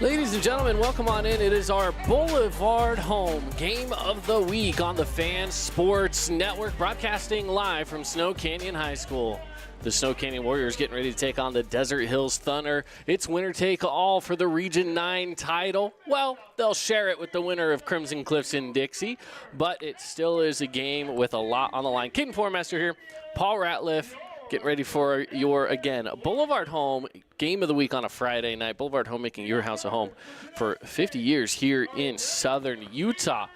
Ladies and gentlemen, welcome on in. It is our Boulevard Home Game of the Week on the Fan Sports Network, broadcasting live from Snow Canyon High School. The Snow Canyon Warriors getting ready to take on the Desert Hills Thunder. It's winner take all for the Region 9 title. Well, they'll share it with the winner of Crimson Cliffs in Dixie, but it still is a game with a lot on the line. Caden Formaster here, Paul Ratliff, getting ready for your, again, Boulevard Home Game of the Week on a Friday night. Boulevard Home making your house a home for 50 years here in southern Utah.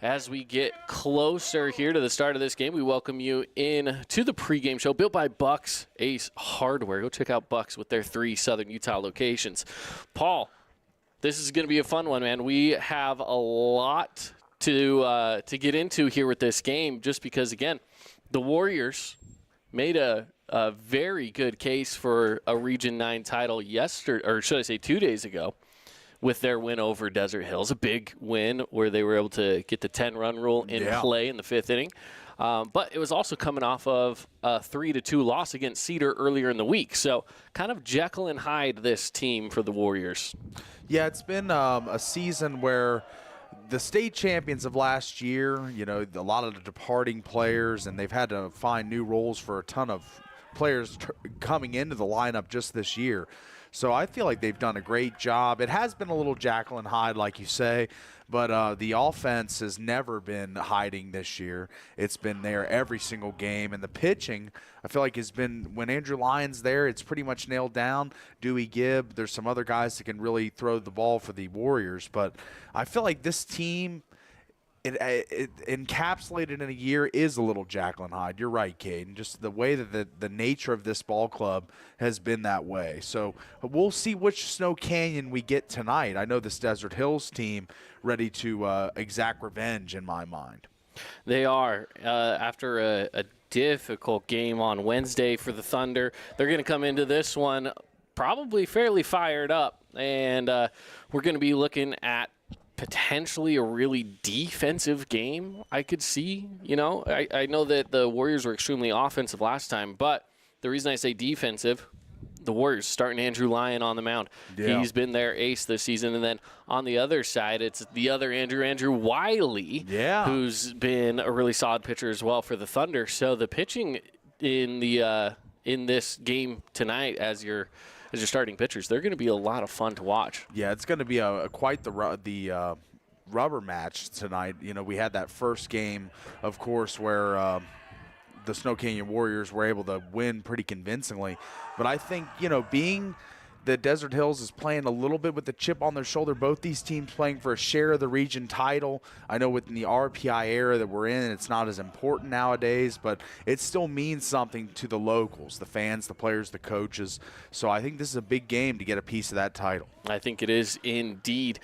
As we get closer here to the start of this game, we welcome you in to the pregame show built by Bucks Ace Hardware. Go check out Bucks with their 3 southern Utah locations. Paul, this is going to be a fun one, man. We have a lot to get into here with this game just because, again, the Warriors made a very good case for a Region 9 title yesterday, or should I say 2 days ago, with their win over Desert Hills. A big win where they were able to get the 10-run rule in play in the 5th inning. But it was also coming off of a 3-2 loss against Cedar earlier in the week. So kind of Jekyll and Hyde this team for the Warriors. Yeah, it's been a season where the state champions of last year, you know, a lot of the departing players, and they've had to find new roles for a ton of players coming into the lineup just this year. So I feel like they've done a great job. It has been a little Jekyll and Hyde, like you say, but the offense has never been hiding this year. It's been there every single game. And the pitching, I feel like, has been, when Andrew Lyon's there, it's pretty much nailed down. Dewey Gibb, there's some other guys that can really throw the ball for the Warriors. But I feel like this team, it encapsulated in a year is a little Jekyll and Hyde. You're right, Caden. Just the way that the nature of this ball club has been that way. So we'll see which Snow Canyon we get tonight. I know this Desert Hills team ready to exact revenge in my mind. They are. After a difficult game on Wednesday for the Thunder, they're going to come into this one probably fairly fired up. And we're going to be looking at potentially a really defensive game, I could see. You know, I know that the Warriors were extremely offensive last time, but the reason I say defensive, the Warriors starting Andrew Lyon on the mound. Yeah. He's been their ace this season. And then on the other side, it's the other Andrew Wiley, who's been a really solid pitcher as well for the Thunder. So the pitching in this game tonight as your starting pitchers, they're going to be a lot of fun to watch. Yeah, it's going to be quite the rubber match tonight. You know, we had that first game, of course, where the Snow Canyon Warriors were able to win pretty convincingly. But I think, you know, being the Desert Hills is playing a little bit with the chip on their shoulder, both these teams playing for a share of the region title. I know within the RPI era that we're in, it's not as important nowadays, but it still means something to the locals, the fans, the players, the coaches. So I think this is a big game to get a piece of that title. I think it is indeed.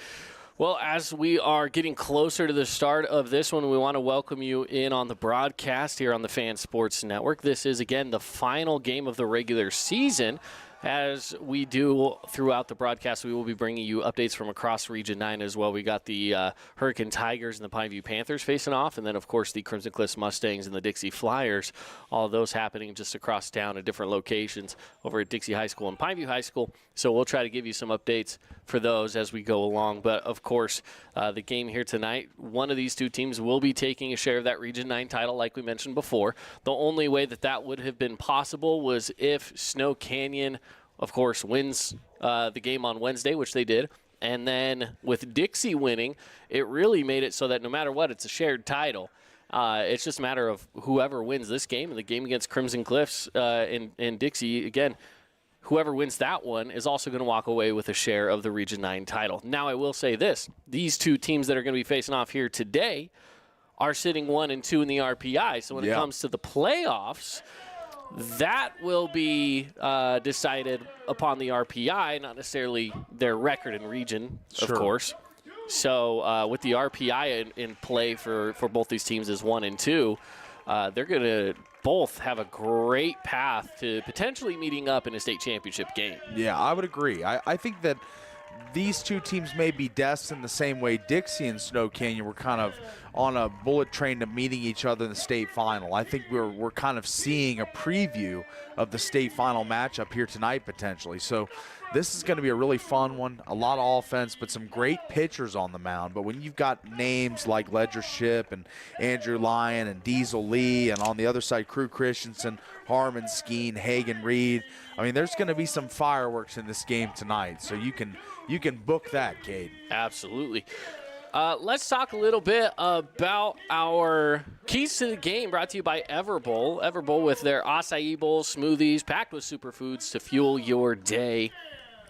Well, as we are getting closer to the start of this one, we want to welcome you in on the broadcast here on the Fan Sports Network. This is, again, the final game of the regular season. As we do throughout the broadcast, we will be bringing you updates from across Region 9 as well. We got the Hurricane Tigers and the Pineview Panthers facing off, and then, of course, the Crimson Cliffs Mustangs and the Dixie Flyers. All of those happening just across town at different locations over at Dixie High School and Pineview High School. So we'll try to give you some updates for those as we go along. But, of course, the game here tonight, one of these two teams will be taking a share of that Region 9 title like we mentioned before. The only way that would have been possible was if Snow Canyon, of course, wins the game on Wednesday, which they did. And then with Dixie winning, it really made it so that no matter what, it's a shared title. It's just a matter of whoever wins this game. And the game against Crimson Cliffs in Dixie, again, whoever wins that one is also going to walk away with a share of the Region 9 title. Now, I will say this. These two teams that are going to be facing off here today are sitting 1 and 2 in the RPI. So when it comes to the playoffs, that will be decided upon the RPI, not necessarily their record in region, of course. So with the RPI in play for both these teams as 1 and 2, they're going to both have a great path to potentially meeting up in a state championship game. Yeah, I would agree. I think that these two teams may be destined the same way Dixie and Snow Canyon were kind of on a bullet train to meeting each other in the state final. I think we're kind of seeing a preview of the state final matchup here tonight potentially. So this is going to be a really fun one. A lot of offense, but some great pitchers on the mound. But when you've got names like Ledger Ship and Andrew Lyon and Diesel Lee, and on the other side, Crew Christensen, Harmon Skeen, Hagan Reed, I mean, there's going to be some fireworks in this game tonight. So you can book that, Cade. Absolutely. Let's talk a little bit about our keys to the game, brought to you by Everbowl. Everbowl with their acai bowl smoothies packed with superfoods to fuel your day.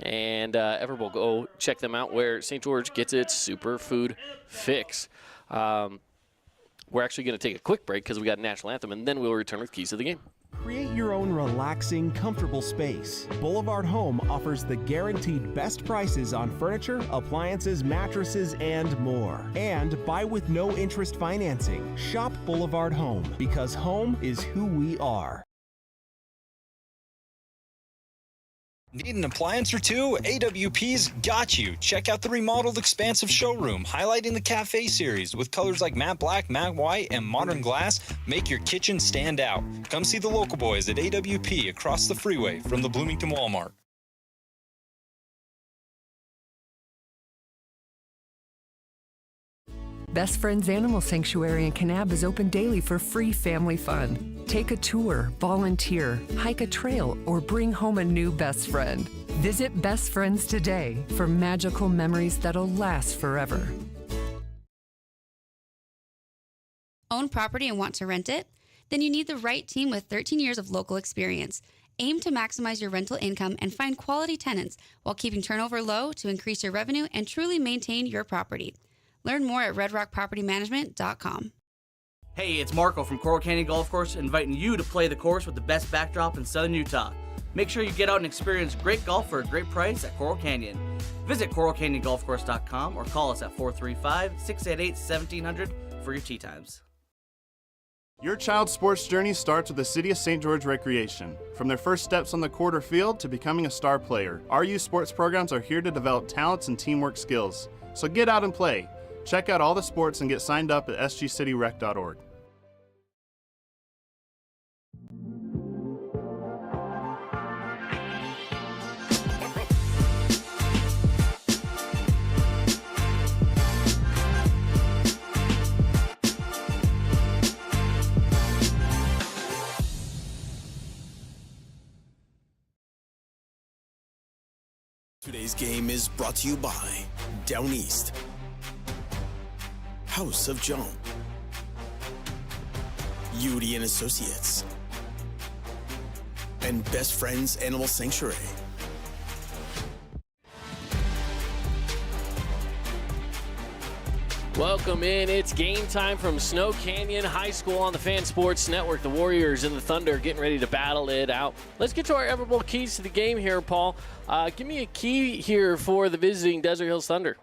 And Everbowl, go check them out where St. George gets its superfood fix. We're actually going to take a quick break because we got a national anthem, and then we'll return with keys to the game. Create your own relaxing, comfortable space. Boulevard Home offers the guaranteed best prices on furniture, appliances, mattresses, and more. And buy with no interest financing. Shop Boulevard Home, because home is who we are. Need an appliance or two? AWP's got you. Check out the remodeled expansive showroom, highlighting the Cafe series with colors like matte black, matte white, and modern glass. Make your kitchen stand out. Come see the local boys at AWP across the freeway from the Bloomington Walmart. Best Friends Animal Sanctuary in Kanab is open daily for free family fun. Take a tour, volunteer, hike a trail, or bring home a new best friend. Visit Best Friends today for magical memories that'll last forever. Own property and want to rent it? Then you need the right team with 13 years of local experience. Aim to maximize your rental income and find quality tenants while keeping turnover low to increase your revenue and truly maintain your property. Learn more at redrockpropertymanagement.com. Hey, it's Marco from Coral Canyon Golf Course, inviting you to play the course with the best backdrop in southern Utah. Make sure you get out and experience great golf for a great price at Coral Canyon. Visit coralcanyongolfcourse.com or call us at 435-688-1700 for your tee times. Your child's sports journey starts with the City of St. George Recreation. From their first steps on the court or field to becoming a star player, our youth sports programs are here to develop talents and teamwork skills. So get out and play. Check out all the sports and get signed up at sgcityrec.org. Today's game is brought to you by Down East, House of Joan, Udi and Associates, and Best Friends Animal Sanctuary. Welcome in. It's game time from Snow Canyon High School on the Fan Sports Network. The Warriors and the Thunder getting ready to battle it out. Let's get to our Everbowl keys to the game here, Paul. Give me a key here for the visiting Desert Hills Thunder.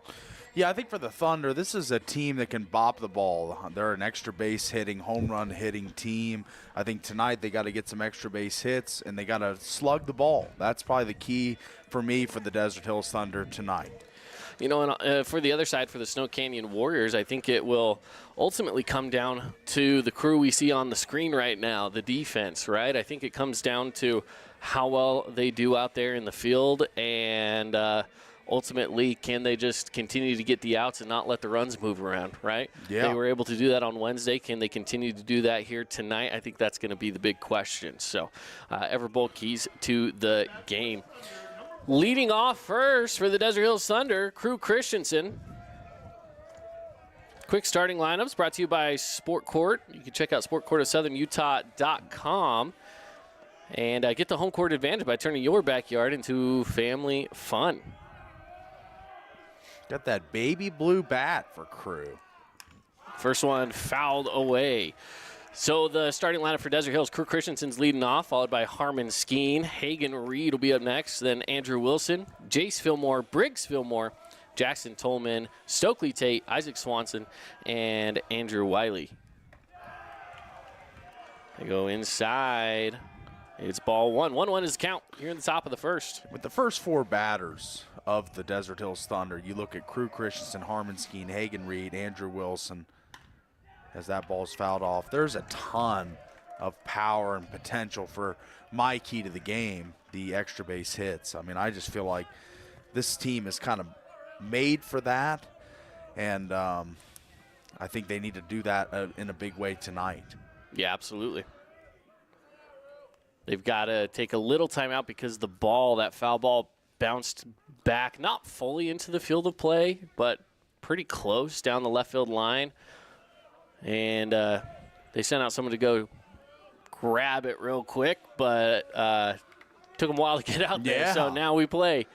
Yeah, I think for the Thunder, this is a team that can bop the ball. They're an extra base hitting, home run hitting team. I think tonight they got to get some extra base hits, and they got to slug the ball. That's probably the key for me for the Desert Hills Thunder tonight. You know, and for the other side, for the Snow Canyon Warriors, I think it will ultimately come down to the crew we see on the screen right now, the defense, right? I think it comes down to how well they do out there in the field, and ultimately, can they just continue to get the outs and not let the runs move around, right? Yeah. They were able to do that on Wednesday. Can they continue to do that here tonight? I think that's going to be the big question. So, Everbowl keys to the game. Leading off first for the Desert Hills Thunder, Crew Christensen. Quick starting lineups brought to you by Sport Court. You can check out Sport Court at southernutah.com and get the home court advantage by turning your backyard into family fun. Got that baby blue bat for Crew. First one fouled away. So the starting lineup for Desert Hills, Crew Christensen's leading off, followed by Harmon Skeen. Hagan Reed will be up next, then Andrew Wilson, Jace Fillmore, Briggs Fillmore, Jackson Tolman, Stokely Tate, Isaac Swanson, and Andrew Wiley. They go inside. It's ball one. 1-1 is the count here in the top of the first. With the first four batters of the Desert Hills Thunder, you look at Crew Christensen, Harmon Skeen, Hagan Reed, Andrew Wilson. as that ball's fouled off. There's a ton of power and potential for my key to the game, the extra base hits. I mean, I just feel like this team is kind of made for that, and I think they need to do that in a big way tonight. Yeah, absolutely. They've got to take a little time out because the ball, that foul ball, bounced back, not fully into the field of play, but pretty close down the left field line. And they sent out someone to go grab it real quick, but took them a while to get out there. Yeah. So now we play.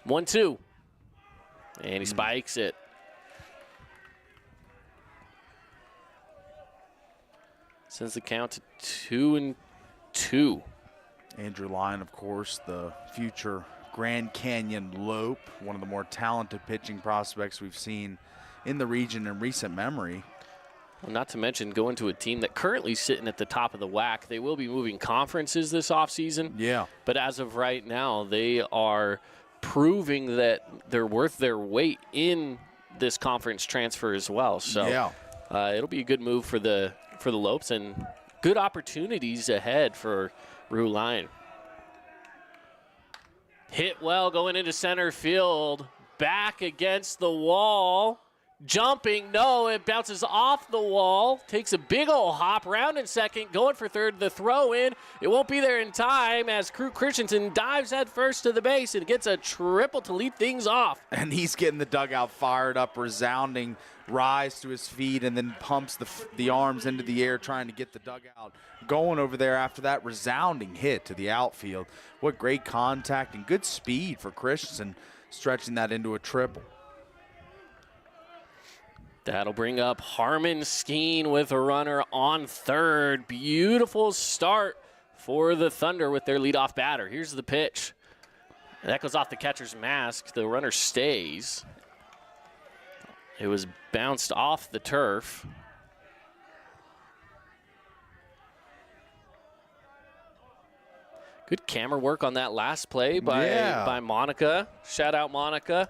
1-2. And he spikes it. Sends the count to 2-2. Andrew Lyon, of course, the future Grand Canyon Lope, one of the more talented pitching prospects we've seen in the region in recent memory. Well, not to mention going to a team that currently sitting at the top of the WAC. They will be moving conferences this offseason. Yeah. But as of right now, they are proving that they're worth their weight in this conference transfer as well. So yeah. It'll be a good move for the Lopes and good opportunities ahead for Rue Lyon. Hit well going into center field. Back against the wall. Jumping, no, it bounces off the wall. Takes a big old hop, round in second, going for third. The throw in, it won't be there in time as Crew Christensen dives head first to the base and gets a triple to lead things off. And he's getting the dugout fired up, resounding rise to his feet, and then pumps the arms into the air trying to get the dugout going over there after that resounding hit to the outfield. What great contact and good speed for Christensen, stretching that into a triple. That'll bring up Harmon Skeen with a runner on third. Beautiful start for the Thunder with their leadoff batter. Here's the pitch. That goes off the catcher's mask. The runner stays. It was bounced off the turf. Good camera work on that last play by Monica. Shout out Monica.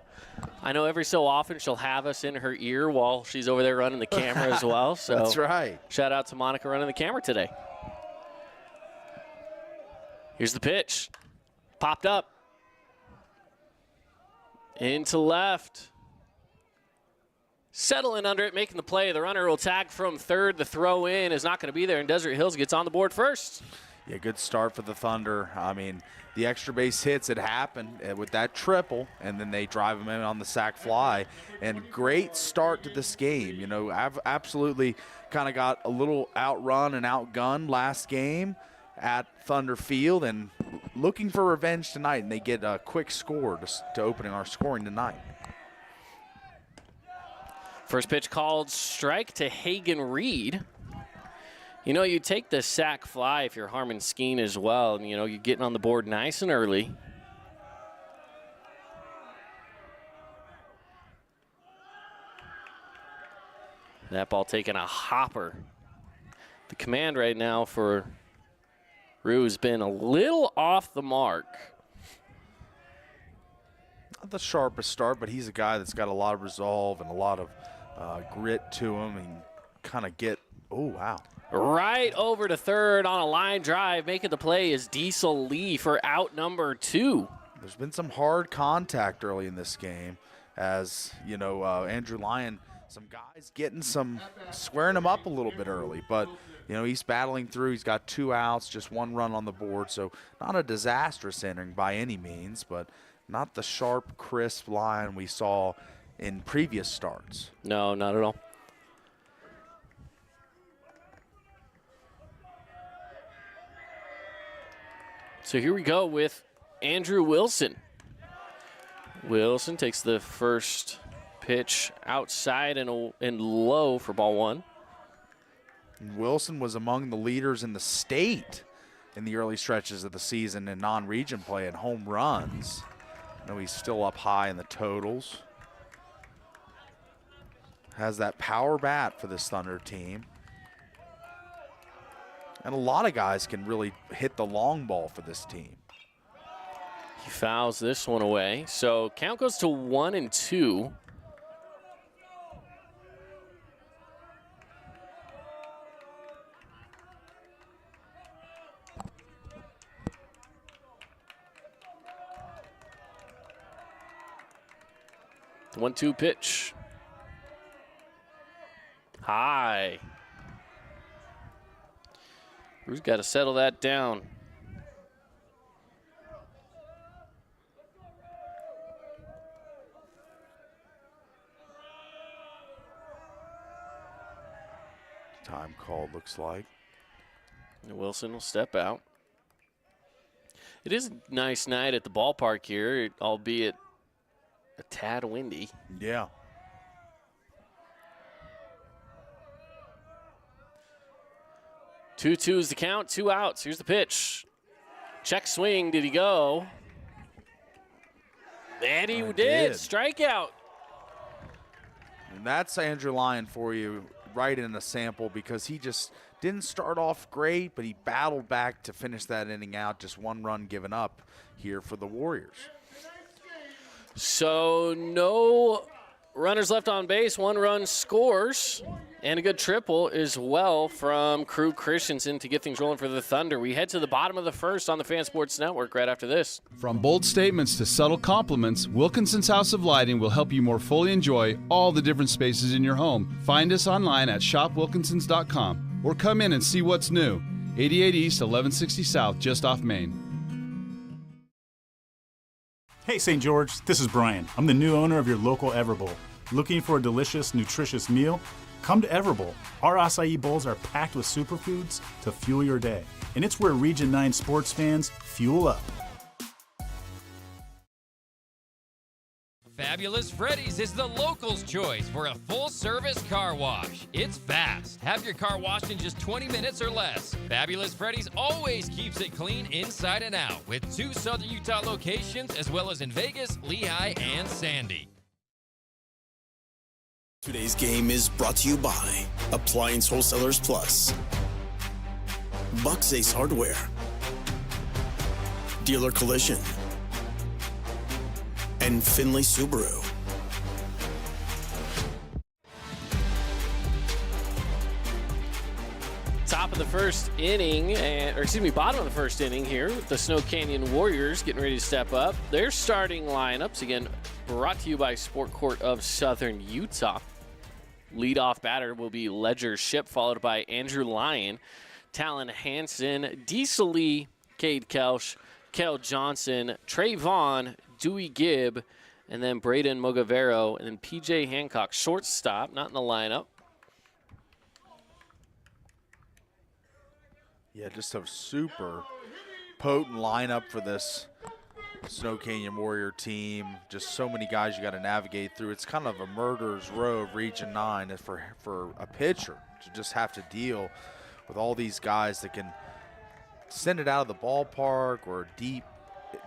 I know every so often she'll have us in her ear while she's over there running the camera as well. So that's right. Shout out to Monica running the camera today. Here's the pitch. Popped up. Into left. Settling under it, making the play. The runner will tag from third. The throw in is not going to be there, and Desert Hills gets on the board first. Yeah, good start for the Thunder. I mean, the extra base hits, it happened with that triple, and then they drive them in on the sac fly. And great start to this game. You know, I've absolutely kind of got a little outrun and outgunned last game at Thunder Field, and looking for revenge tonight, and they get a quick score to opening our scoring tonight. First pitch called strike to Hagen Reed. You know, you take the sac fly if you're Harmon Skeen as well, and, you know, you're getting on the board nice and early. That ball taking a hopper. The command right now for Rue has been a little off the mark. Not the sharpest start, but he's a guy that's got a lot of resolve and a lot of grit to him, and kind of get, oh, wow. Right over to third on a line drive. Making the play is Diesel Lee for out number 2. There's been some hard contact early in this game as, you know, Andrew Lyon, some guys getting squaring him up a little bit early. But, you know, he's battling through. He's got 2 outs, just 1 run on the board. So not a disastrous inning by any means, but not the sharp, crisp Lyon we saw in previous starts. No, not at all. So here we go with Andrew Wilson. Wilson takes the first pitch outside and low for ball 1. Wilson was among the leaders in the state in the early stretches of the season in non-region play and home runs. I know he's still up high in the totals. Has that power bat for this Thunder team. And a lot of guys can really hit the long ball for this team. He fouls this one away. So count goes to 1-2. 1-2 pitch. High. Who's got to settle that down? Time called, looks like. And Wilson will step out. It is a nice night at the ballpark here, albeit a tad windy. Yeah. Two is the count, 2 outs. Here's the pitch. Check swing. Did he go? And he did. Strikeout. And that's Andrew Lyon for you, right in a sample, because he just didn't start off great, but he battled back to finish that inning out. Just 1 run given up here for the Warriors. So no runners left on base. 1 run scores. And a good triple as well from Crew Christensen to get things rolling for the Thunder. We head to the bottom of the first on the Fan Sports Network right after this. From bold statements to subtle compliments, Wilkinson's House of Lighting will help you more fully enjoy all the different spaces in your home. Find us online at shopwilkinsons.com or come in and see what's new. 88 East, 1160 South, just off Main. Hey St. George, this is Brian. I'm the new owner of your local Everbowl. Looking for a delicious, nutritious meal? Come to Everbowl. Our acai bowls are packed with superfoods to fuel your day. And it's where Region 9 sports fans fuel up. Fabulous Freddy's is the locals' choice for a full-service car wash. It's fast. Have your car washed in just 20 minutes or less. Fabulous Freddy's always keeps it clean inside and out with 2 Southern Utah locations as well as in Vegas, Lehigh, and Sandy. Today's game is brought to you by Appliance Wholesalers Plus, Buck's Ace Hardware, Dealer Collision, and Finley Subaru. Top of the first inning, bottom of the first inning here with the Snow Canyon Warriors getting ready to step up. Their starting lineups, again, brought to you by Sport Court of Southern Utah. Leadoff batter will be Ledger Ship, followed by Andrew Lyon, Talon Hansen, Diesel Lee, Cade Kelsch, Kel Johnson, Trey Vaughn, Dewey Gibb, and then Braden Mogavero, and then PJ Hancock. Shortstop, not in the lineup. Yeah, just a super potent lineup for this Snow Canyon Warrior team. Just so many guys you got to navigate through. It's kind of a murderer's row of Region 9 for a pitcher to just have to deal with all these guys that can send it out of the ballpark or deep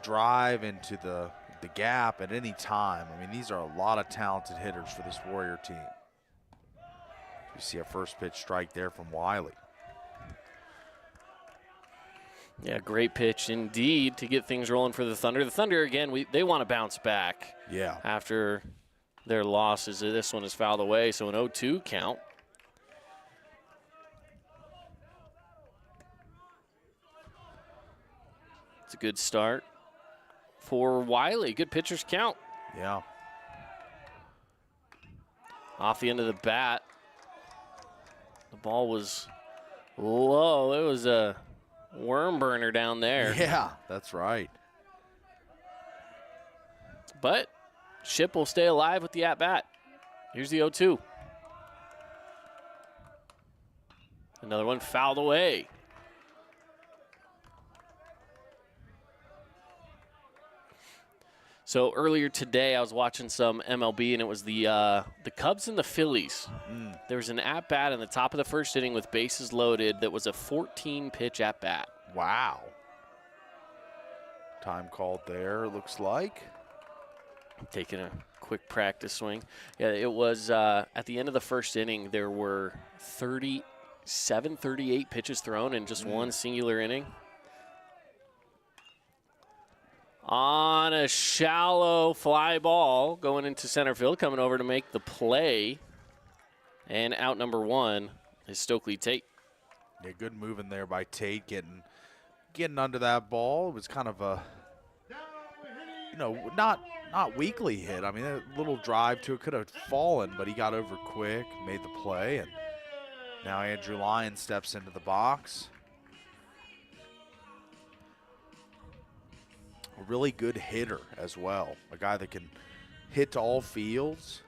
drive into the gap at any time. I mean, these are a lot of talented hitters for this Warrior team. You see a first pitch strike there from Wiley. Yeah, great pitch indeed to get things rolling for the Thunder. The Thunder, again, they want to bounce back. Yeah. After their losses. This one is fouled away, so an 0-2 count. It's a good start for Wiley. Good pitcher's count. Yeah. Off the end of the bat. The ball was low. It was a worm burner down there. Yeah, that's right. But Ship will stay alive with the at-bat. Here's the 0-2. Another one fouled away. So earlier today, I was watching some MLB, and it was the Cubs and the Phillies. There was an at-bat in the top of the first inning with bases loaded that was a 14-pitch at-bat. Wow. Time called there, looks like. I'm taking a quick practice swing. Yeah, it was at the end of the first inning, there were 38 pitches thrown in just one singular inning. On a shallow fly ball going into center field, coming over to make the play. And out number 1 is Stokely Tate. Yeah, good move in there by Tate, getting under that ball. It was kind of a, not not weakly hit. I mean, a little drive to it could have fallen, but he got over quick, made the play, and now Andrew Lyon steps into the box. A really good hitter as well. A guy that can hit to all fields,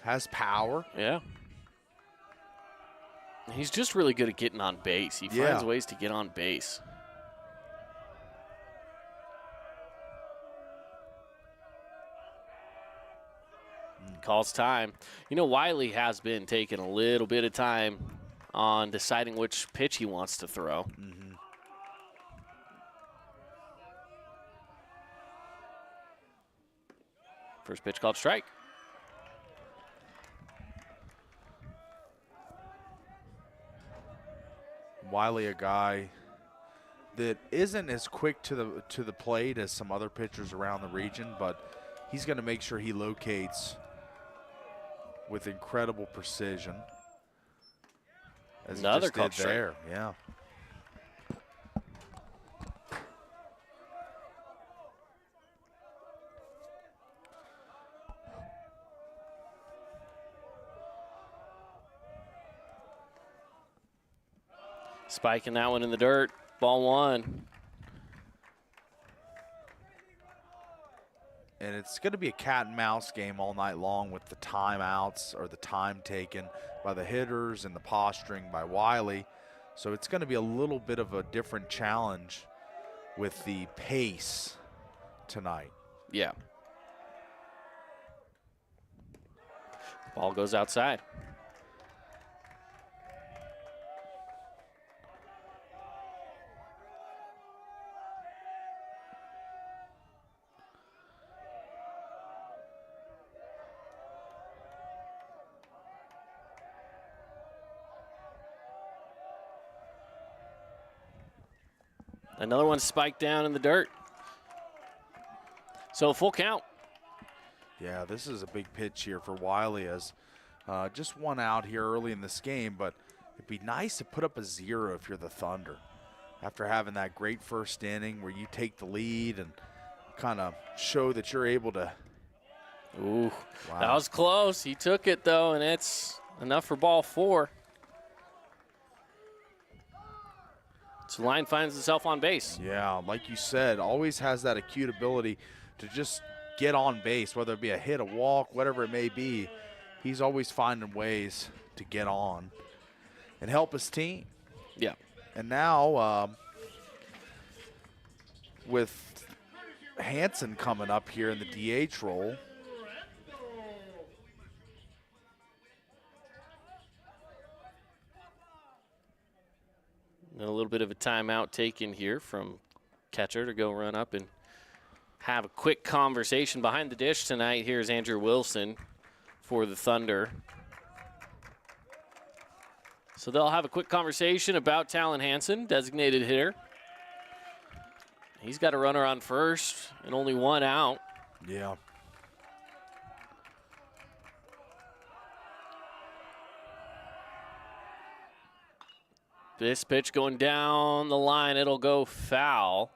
has power. Yeah. He's just really good at getting on base. He finds ways to get on base. Calls time. You know, Wiley has been taking a little bit of time on deciding which pitch he wants to throw. Mm-hmm. First pitch called strike. Wiley, a guy that isn't as quick to the plate as some other pitchers around the region, but he's going to make sure he locates with incredible precision. As Another he called just did there, yeah. Spiking that one in the dirt. Ball one. And it's going to be a cat and mouse game all night long with the timeouts or the time taken by the hitters and the posturing by Wiley. So it's going to be a little bit of a different challenge with the pace tonight. Yeah. Ball goes outside. Another one spiked down in the dirt. So full count. Yeah, this is a big pitch here for Wiley as just one out here early in this game, but it'd be nice to put up a 0 if you're the Thunder. After having that great first inning where you take the lead and kind of show that you're able to. Ooh, wow. That was close. He took it, though, and it's enough for ball 4. So Lyon finds himself on base. Yeah, like you said, always has that acute ability to just get on base, whether it be a hit, a walk, whatever it may be. He's always finding ways to get on and help his team. Yeah. And now with Hansen coming up here in the DH role, and a little bit of a timeout taken here from catcher to go run up and have a quick conversation behind the dish tonight. Here's Andrew Wilson for the Thunder. So they'll have a quick conversation about Talon Hansen, designated hitter. He's got a runner on first and only one out. Yeah. This pitch going down the line, it'll go foul.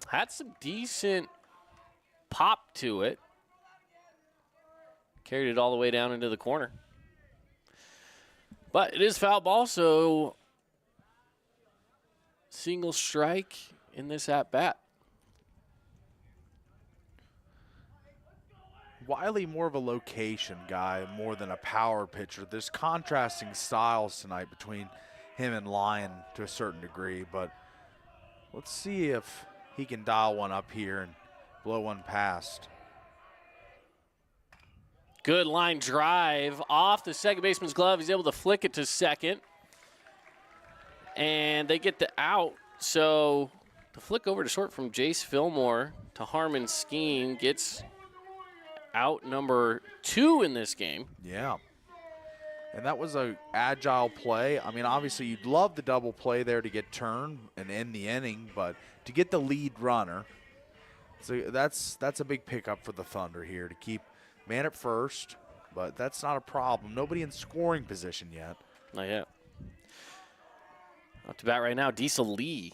Had some decent pop to it. Carried it all the way down into the corner. But it is foul ball, so single strike in this at-bat. Wiley more of a location guy more than a power pitcher. There's contrasting styles tonight between him and Lyon to a certain degree, but let's see if he can dial one up here and blow one past. Good line drive off the second baseman's glove. He's able to flick it to second. And they get the out. So the flick over to short from Jace Fillmore to Harmon Skeen gets out number 2 in this game. Yeah. And that was a agile play. I mean, obviously you'd love the double play there to get turned and end the inning, but to get the lead runner, so that's a big pickup for the Thunder here to keep man at first, but that's not a problem. Nobody in scoring position yet. Not yet. Up to bat right now, Diesel Lee.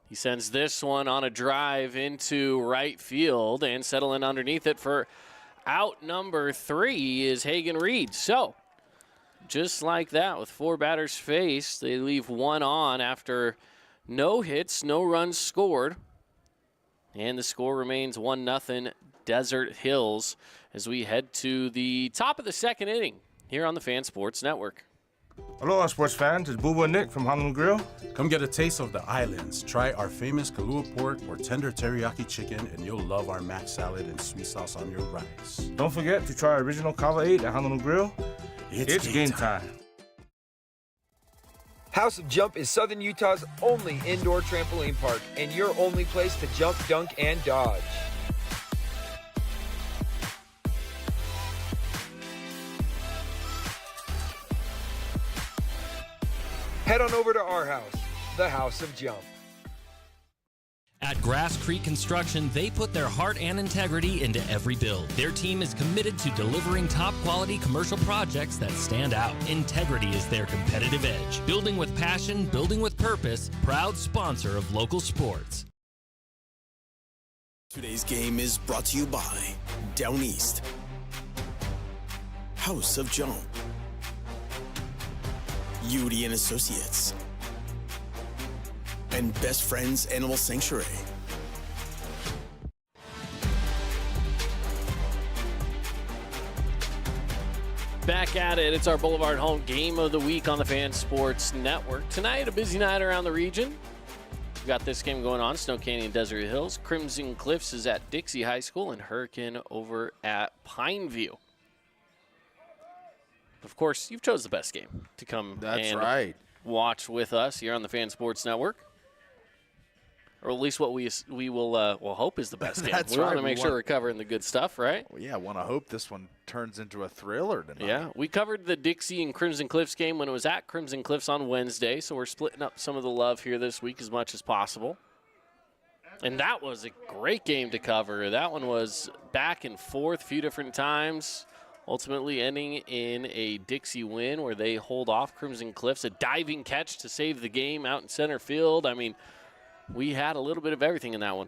He sends this one on a drive into right field, and settling underneath it for out number 3 is Hagen Reed. So, just like that, with 4 batters faced, they leave 1 on after no hits, no runs scored. And the score remains 1-0 Desert Hills as we head to the top of the 2nd inning here on the Fan Sports Network. Hello, sports fans. It's Boo and Nick from Honolulu Grill. Come get a taste of the islands. Try our famous Kahlua pork or tender teriyaki chicken, and you'll love our mac salad and sweet sauce on your rice. Don't forget to try our original Kava 8 at Honolulu Grill. It's game time. House of Jump is Southern Utah's only indoor trampoline park and your only place to jump, dunk, and dodge. Head on over to our house, the House of Jump. At Grass Creek Construction, they put their heart and integrity into every build. Their team is committed to delivering top-quality commercial projects that stand out. Integrity is their competitive edge. Building with passion, building with purpose, proud sponsor of local sports. Today's game is brought to you by Down East, House of Jump, Udi and Associates, and Best Friends Animal Sanctuary. Back at it. It's our Boulevard Home Game of the Week on the Fan Sports Network. Tonight, a busy night around the region. We've got this game going on. Snow Canyon, Desert Hills. Crimson Cliffs is at Dixie High School, and Hurricane over at Pineview. Of course, you've chose the best game to come watch with us here on the Fan Sports Network. Or at least what we will hope is the best game. We want to make sure we're covering the good stuff, right? Well, yeah, I want to hope this one turns into a thriller tonight. Yeah, we covered the Dixie and Crimson Cliffs game when it was at Crimson Cliffs on Wednesday, so we're splitting up some of the love here this week as much as possible. And that was a great game to cover. That one was back and forth a few different times, ultimately ending in a Dixie win where they hold off Crimson Cliffs. A diving catch to save the game out in center field. I mean, we had a little bit of everything in that one.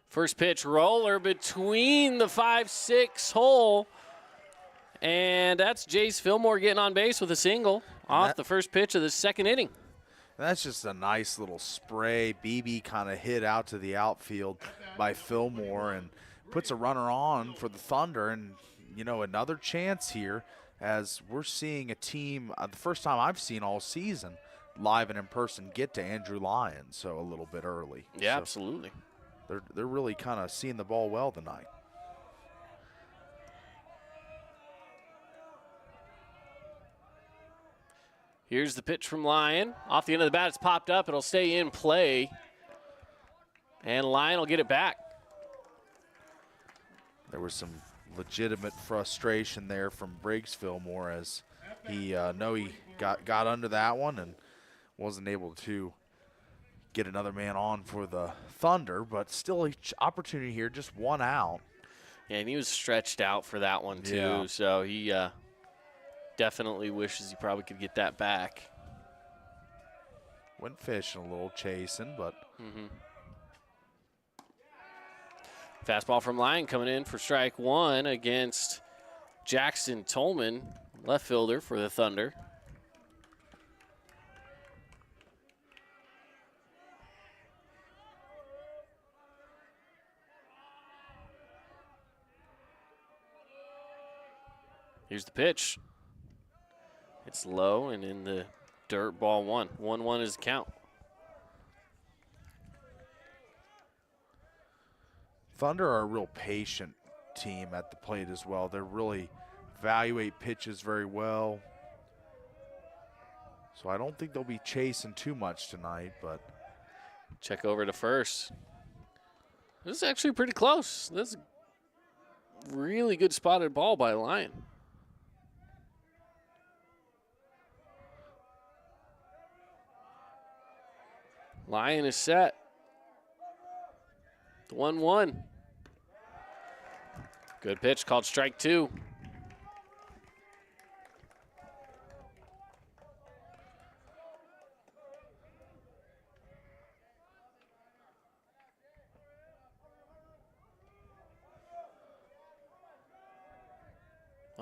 First pitch roller between the 5-6 hole. And that's Jace Fillmore getting on base with a single off the first pitch of the 2nd inning. That's just a nice little spray. BB kind of hit out to the outfield by Fillmore and puts a runner on for the Thunder. And, you know, another chance here as we're seeing a team, the first time I've seen all season, live and in person, get to Andrew Lyons, so a little bit early. Yeah, so absolutely. They're really kind of seeing the ball well tonight. Here's the pitch from Lyon. Off the end of the bat, it's popped up. It'll stay in play. And Lyon will get it back. There was some legitimate frustration there from Briggs Fillmore as he got under that one and wasn't able to get another man on for the Thunder, but still an opportunity here, just 1 out. Yeah, and he was stretched out for that one too, so he definitely wishes he probably could get that back. Went fishing a little, chasing, but fastball from Lyon coming in for strike 1 against Jackson Tolman, left fielder for the Thunder. Here's the pitch. It's low and in the dirt, ball 1. 1-1 is the count. Thunder are a real patient team at the plate as well. They really evaluate pitches very well. So I don't think they'll be chasing too much tonight, but. Check over to first. This is actually pretty close. This is a really good spotted ball by Lyon. Lyon is set. 1-1. Good pitch called strike 2.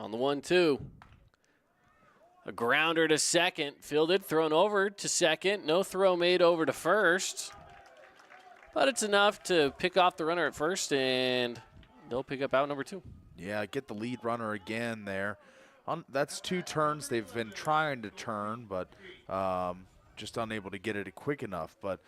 On the 1-2. A grounder to second. Fielded, thrown over to second. No throw made over to first. But it's enough to pick off the runner at first, and they'll pick up out number 2. Yeah, get the lead runner again there. That's 2 turns they've been trying to turn, but just unable to get it quick enough. But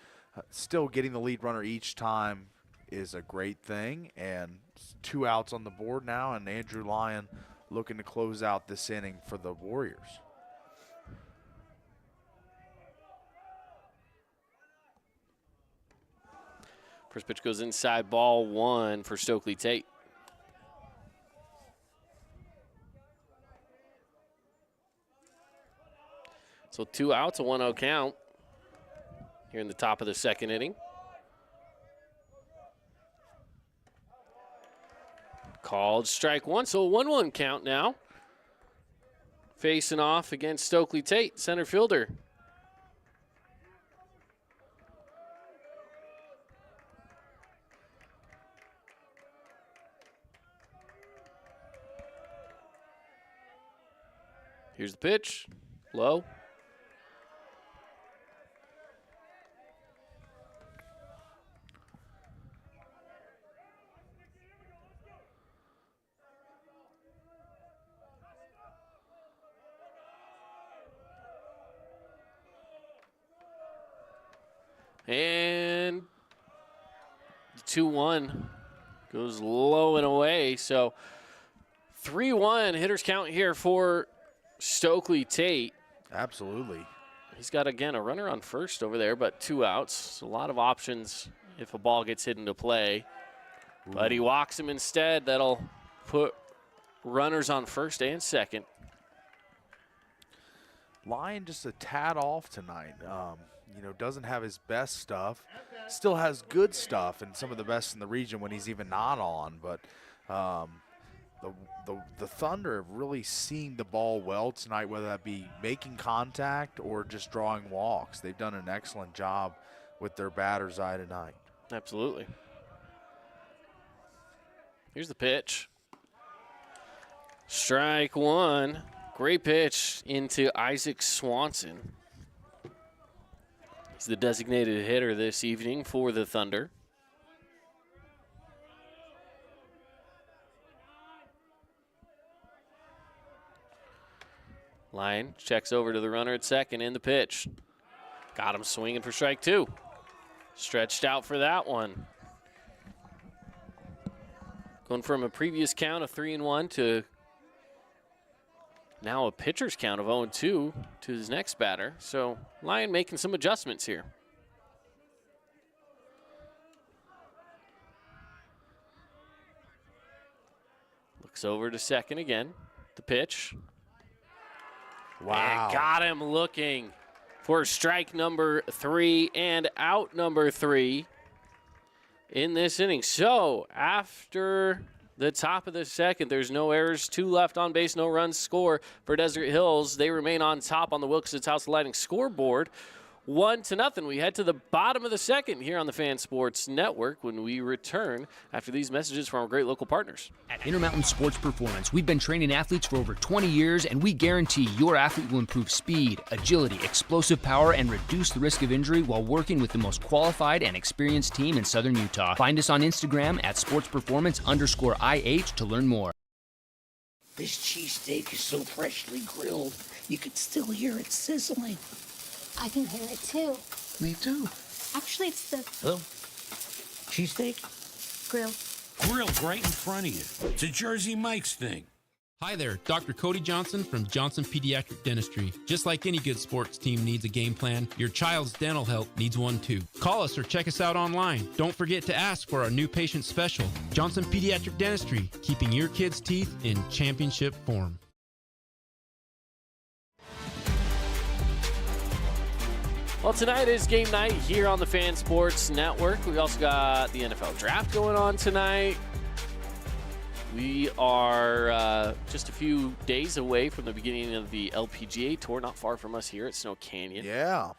still getting the lead runner each time is a great thing. And 2 outs on the board now, and Andrew Lyon looking to close out this inning for the Warriors. First pitch goes inside, ball 1 for Stokely Tate. So 2 outs, a 1-0 count here in the top of the second inning. Called strike 1, so a 1-1 count now. Facing off against Stokely Tate, center fielder. Here's the pitch, low. And 2-1 goes low and away. So 3-1 hitters count here for Stokely Tate. Absolutely. He's got, again, a runner on first over there, but 2 outs. So a lot of options if a ball gets hit into play. Ooh. But he walks him instead. That'll put runners on first and second. Lyon just a tad off tonight. You know, doesn't have his best stuff. Still has good stuff and some of the best in the region when he's even not on. But the Thunder have really seen the ball well tonight, whether that be making contact or just drawing walks. They've done an excellent job with their batter's eye tonight. Absolutely. Here's the pitch. Strike 1. Great pitch into Isaac Swanson. He's the designated hitter this evening for the Thunder. Lyon checks over to the runner at second in the pitch. Got him swinging for strike 2. Stretched out for that one. Going from a previous count of 3-1 to now a pitcher's count of 0-2 to his next batter. So Lyon making some adjustments here. Looks over to second again. The pitch. Wow. And got him looking for strike number 3 and out number 3 in this inning. So after the top of the second, there's no errors, 2 left on base, no runs score for Desert Hills. They remain on top on the Wilkeson's House Lighting scoreboard, 1-0. We head to the bottom of the second here on the Fan Sports Network when we return after these messages from our great local partners. At Intermountain Sports Performance, we've been training athletes for over 20 years, and we guarantee your athlete will improve speed, agility, explosive power, and reduce the risk of injury while working with the most qualified and experienced team in Southern Utah. Find us on Instagram at sportsperformance_IH to learn more. This cheesesteak is so freshly grilled, you can still hear it sizzling. I can hear it too. Me too. Actually, it's the Hello? Cheesesteak? grill. Grilled right in front of you. It's a Jersey Mike's thing. Hi there, Dr. Cody Johnson from Johnson Pediatric Dentistry. Just like any good sports team needs a game plan, your child's dental health needs one too. Call us or check us out online. Don't forget to ask for our new patient special. Johnson Pediatric Dentistry, keeping your kids' teeth in championship form. Well, tonight is game night here on the Fan Sports Network. We also got the NFL Draft going on tonight. We are just a few days away from the beginning of the LPGA Tour, not far from us here at Snow Canyon. Yeah.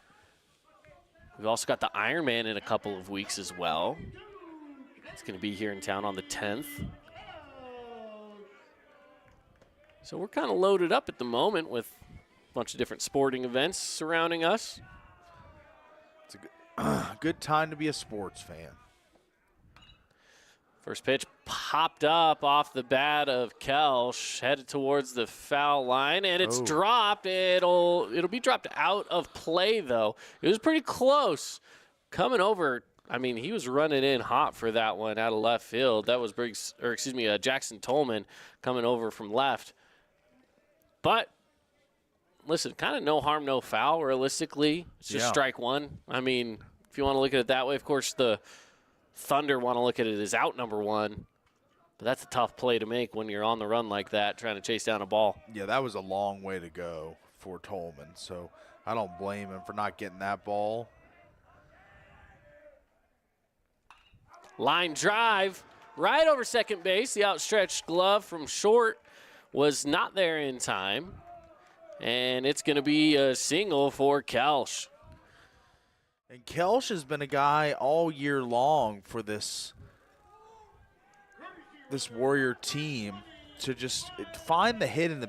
We've also got the Ironman in a couple of weeks as well. It's going to be here in town on the 10th. So we're kind of loaded up at the moment with a bunch of different sporting events surrounding us. It's a good time to be a sports fan. First pitch popped up off the bat of Kelsch, headed towards the foul line, and it's dropped. It'll be dropped out of play, though. It was pretty close. Coming over, I mean, he was running in hot for that one out of left field. That was Jackson Tolman coming over from left. But listen, kind of no harm, no foul. Realistically, it's just strike one. I mean, if you want to look at it that way, of course the Thunder want to look at it as out number one, but that's a tough play to make when you're on the run like that, trying to chase down a ball. Yeah, that was a long way to go for Tolman, so I don't blame him for not getting that ball. Line drive right over second base. The outstretched glove from short was not there in time, and it's going to be a single for Kelsch. And Kelsch has been a guy all year long for this Warrior team to just find the hit in the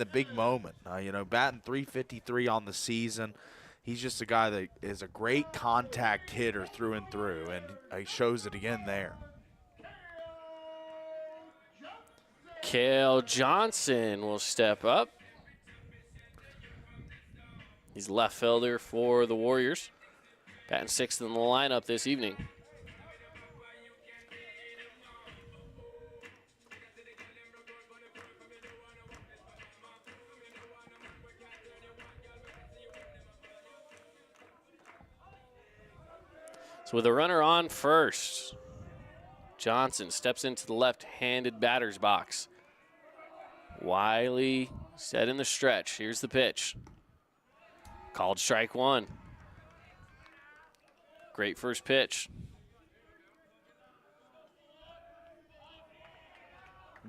big moment. Batting .353 on the season. He's just a guy that is a great contact hitter through and through, and he shows it again there. Cale Johnson will step up. He's left fielder for the Warriors. Batting sixth in the lineup this evening. So with a runner on first, Johnson steps into the left-handed batter's box. Wiley set in the stretch. Here's the pitch. Called strike one. Great first pitch.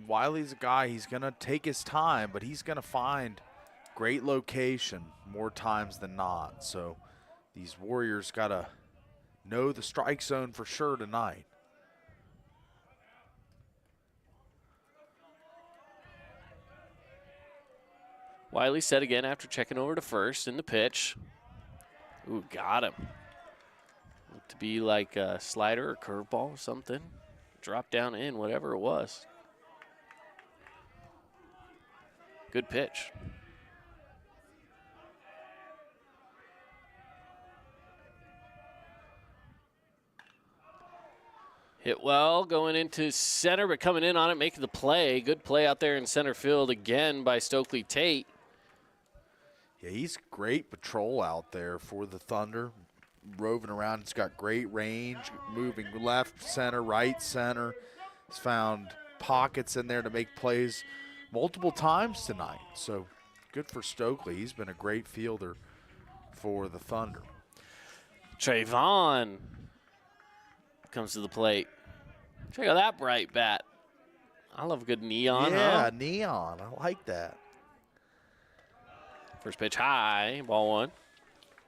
Wiley's a guy, he's going to take his time, but he's going to find great location more times than not. So these Warriors got to know the strike zone for sure tonight. Wiley set again after checking over to first in the pitch. Ooh, got him. Looked to be like a slider or curveball or something. Drop down in, whatever it was. Good pitch. Hit well, going into center, but coming in on it, making the play. Good play out there in center field again by Stokely Tate. Yeah, he's great patrol out there for the Thunder. Roving around, he's got great range, moving left center, right center. He's found pockets in there to make plays multiple times tonight. So good for Stokely. He's been a great fielder for the Thunder. Trayvon comes to the plate. Check out that bright bat. I love a good neon. Yeah, huh? neon. I like that. First pitch high, ball one.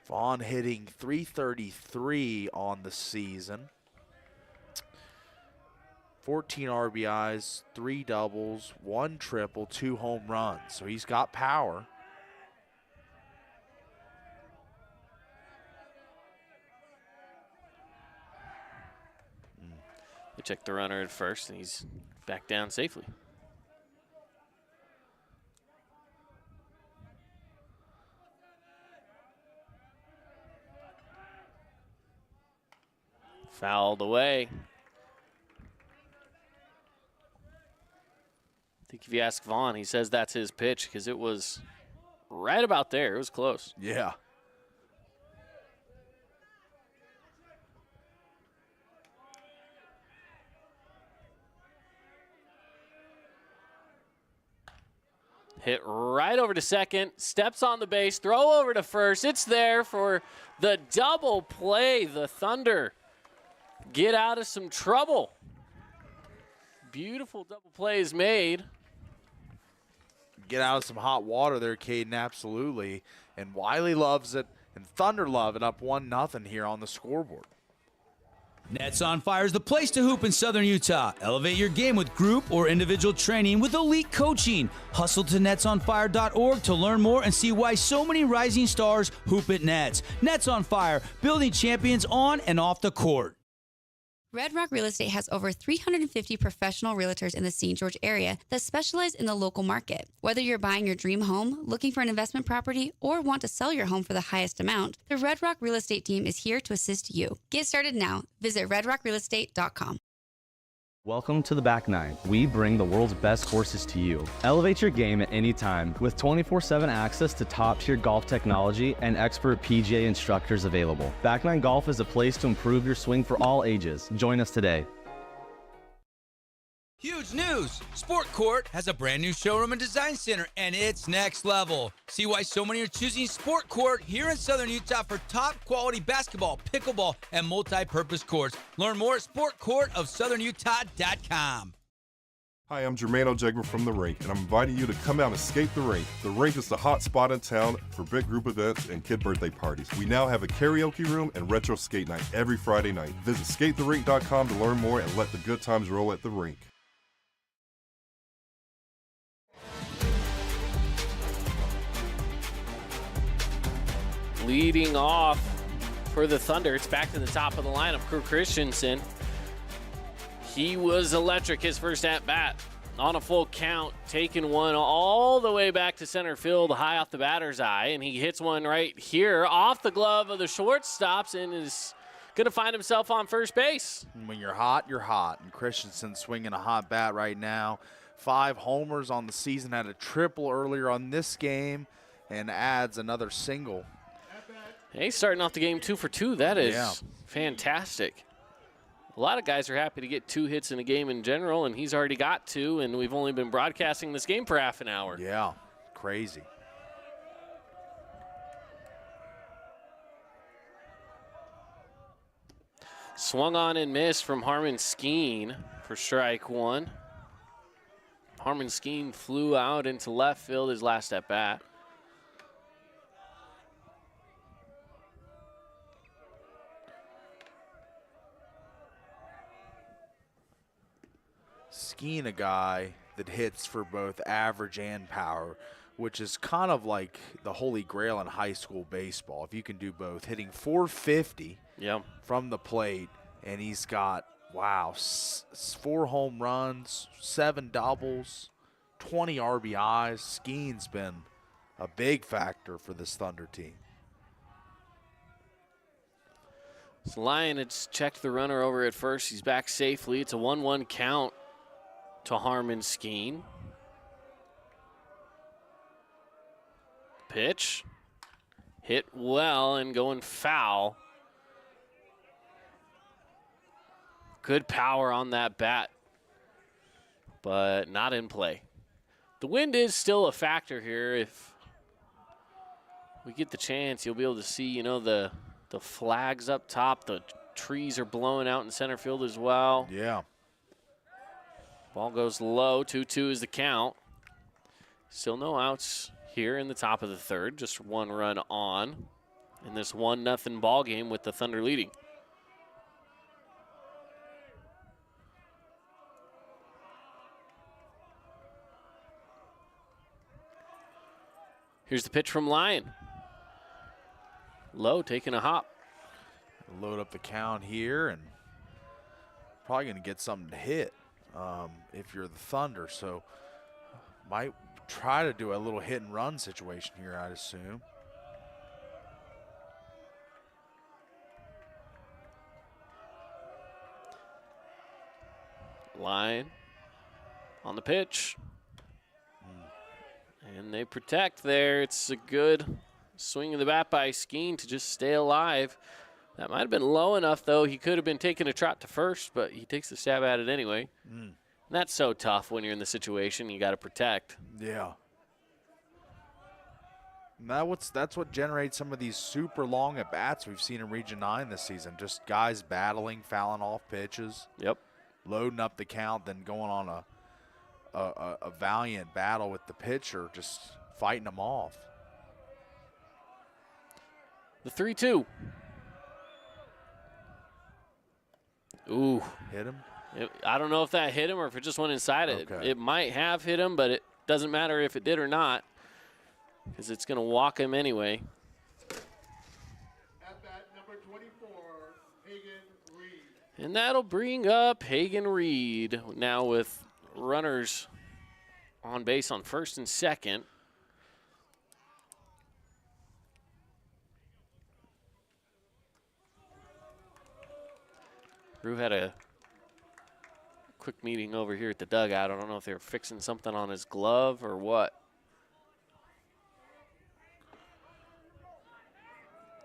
Vaughn hitting .333 on the season. 14 RBIs, 3 doubles, 1 triple, 2 home runs. So he's got power. They check the runner at first, and he's back down safely. Fouled away. I think if you ask Vaughn, he says that's his pitch because it was right about there. It was close. Yeah. Hit right over to second, steps on the base, throw over to first. It's there for the double play. The Thunder get out of some trouble. Beautiful double play is made. Get out of some hot water there, Caden, absolutely. And Wiley loves it, and Thunder love it, up 1-0 here on the scoreboard. Nets on Fire is the place to hoop in Southern Utah. Elevate your game with group or individual training with elite coaching. Hustle to netsonfire.org to learn more and see why so many rising stars hoop at Nets. Nets on Fire, building champions on and off the court. Red Rock Real Estate has over 350 professional realtors in the St. George area that specialize in the local market. Whether you're buying your dream home, looking for an investment property, or want to sell your home for the highest amount, the Red Rock Real Estate team is here to assist you. Get started now. Visit redrockrealestate.com. Welcome to the Back Nine. We bring the world's best horses to you. Elevate your game at any time with 24/7 access to top-tier golf technology and expert PGA instructors available. Back Nine Golf is a place to improve your swing for all ages. Join us today. Huge news! Sport Court has a brand new showroom and design center, and it's next level. See why so many are choosing Sport Court here in Southern Utah for top quality basketball, pickleball, and multi-purpose courts. Learn more at sportcourtofsouthernutah.com. Hi, I'm Jermaine O'Jegman from The Rink, and I'm inviting you to come out and skate The Rink. The Rink is the hot spot in town for big group events and kid birthday parties. We now have a karaoke room and retro skate night every Friday night. Visit skatetherink.com to learn more and let the good times roll at The Rink. Leading off for the Thunder, it's back to the top of the lineup. Crew Christensen. He was electric his first at-bat on a full count, taking one all the way back to center field, high off the batter's eye, and he hits one right here off the glove of the shortstops and is going to find himself on first base. When you're hot, you're hot. And Christensen swinging a hot bat right now. 5 homers on the season, had a triple earlier on this game, and adds another single. He's starting off the game 2 for 2. That is fantastic. A lot of guys are happy to get 2 hits in a game in general, and he's already got 2, and we've only been broadcasting this game for half an hour. Yeah, crazy. Swung on and missed from Harmon Skeen for strike 1. Harmon Skeen flew out into left field his last at bat. Skeen, a guy that hits for both average and power, which is kind of like the holy grail in high school baseball. If you can do both, hitting 450 from the plate, and he's got, 4 home runs, 7 doubles, 20 RBIs. Skeen's been a big factor for this Thunder team. So Lyon had checked the runner over at first. He's back safely. It's a 1-1 count to Harmon Skeen. Pitch. Hit well and going foul. Good power on that bat, but not in play. The wind is still a factor here. If we get the chance, you'll be able to see, the flags up top. The trees are blowing out in center field as well. Yeah. Ball goes low, 2-2 is the count. Still no outs here in the top of the third, just 1 run on in this 1-0 ball game with the Thunder leading. Here's the pitch from Lyon. Low, taking a hop. Load up the count here, and probably going to get something to hit. If you're the Thunder, so might try to do a little hit and run situation here, I'd assume. Line on the pitch. And they protect there. It's a good swing of the bat by Skeen to just stay alive. That might have been low enough, though. He could have been taking a trot to first, but he takes a stab at it anyway. And that's so tough when you're in the situation. You got to protect. Yeah. And that's what generates some of these super long at-bats we've seen in Region 9 this season. Just guys battling, fouling off pitches. Yep. Loading up the count, then going on a valiant battle with the pitcher, just fighting them off. The 3-2. Ooh. Hit him? I don't know if that hit him or if it just went inside it. Okay. It might have hit him, but it doesn't matter if it did or not because it's going to walk him anyway. And that'll bring up Hagen Reed now with runners on base on first and second. Rue had a quick meeting over here at the dugout. I don't know if they were fixing something on his glove or what.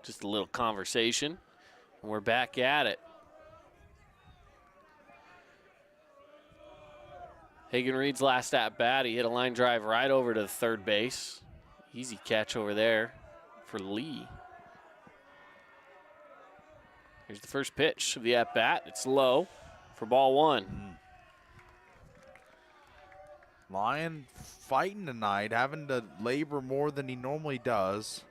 Just a little conversation, and we're back at it. Hagen Reed's last at bat, he hit a line drive right over to third base. Easy catch over there for Lee. Here's the first pitch of the at bat. It's low for ball one. Lyon fighting tonight, having to labor more than he normally does,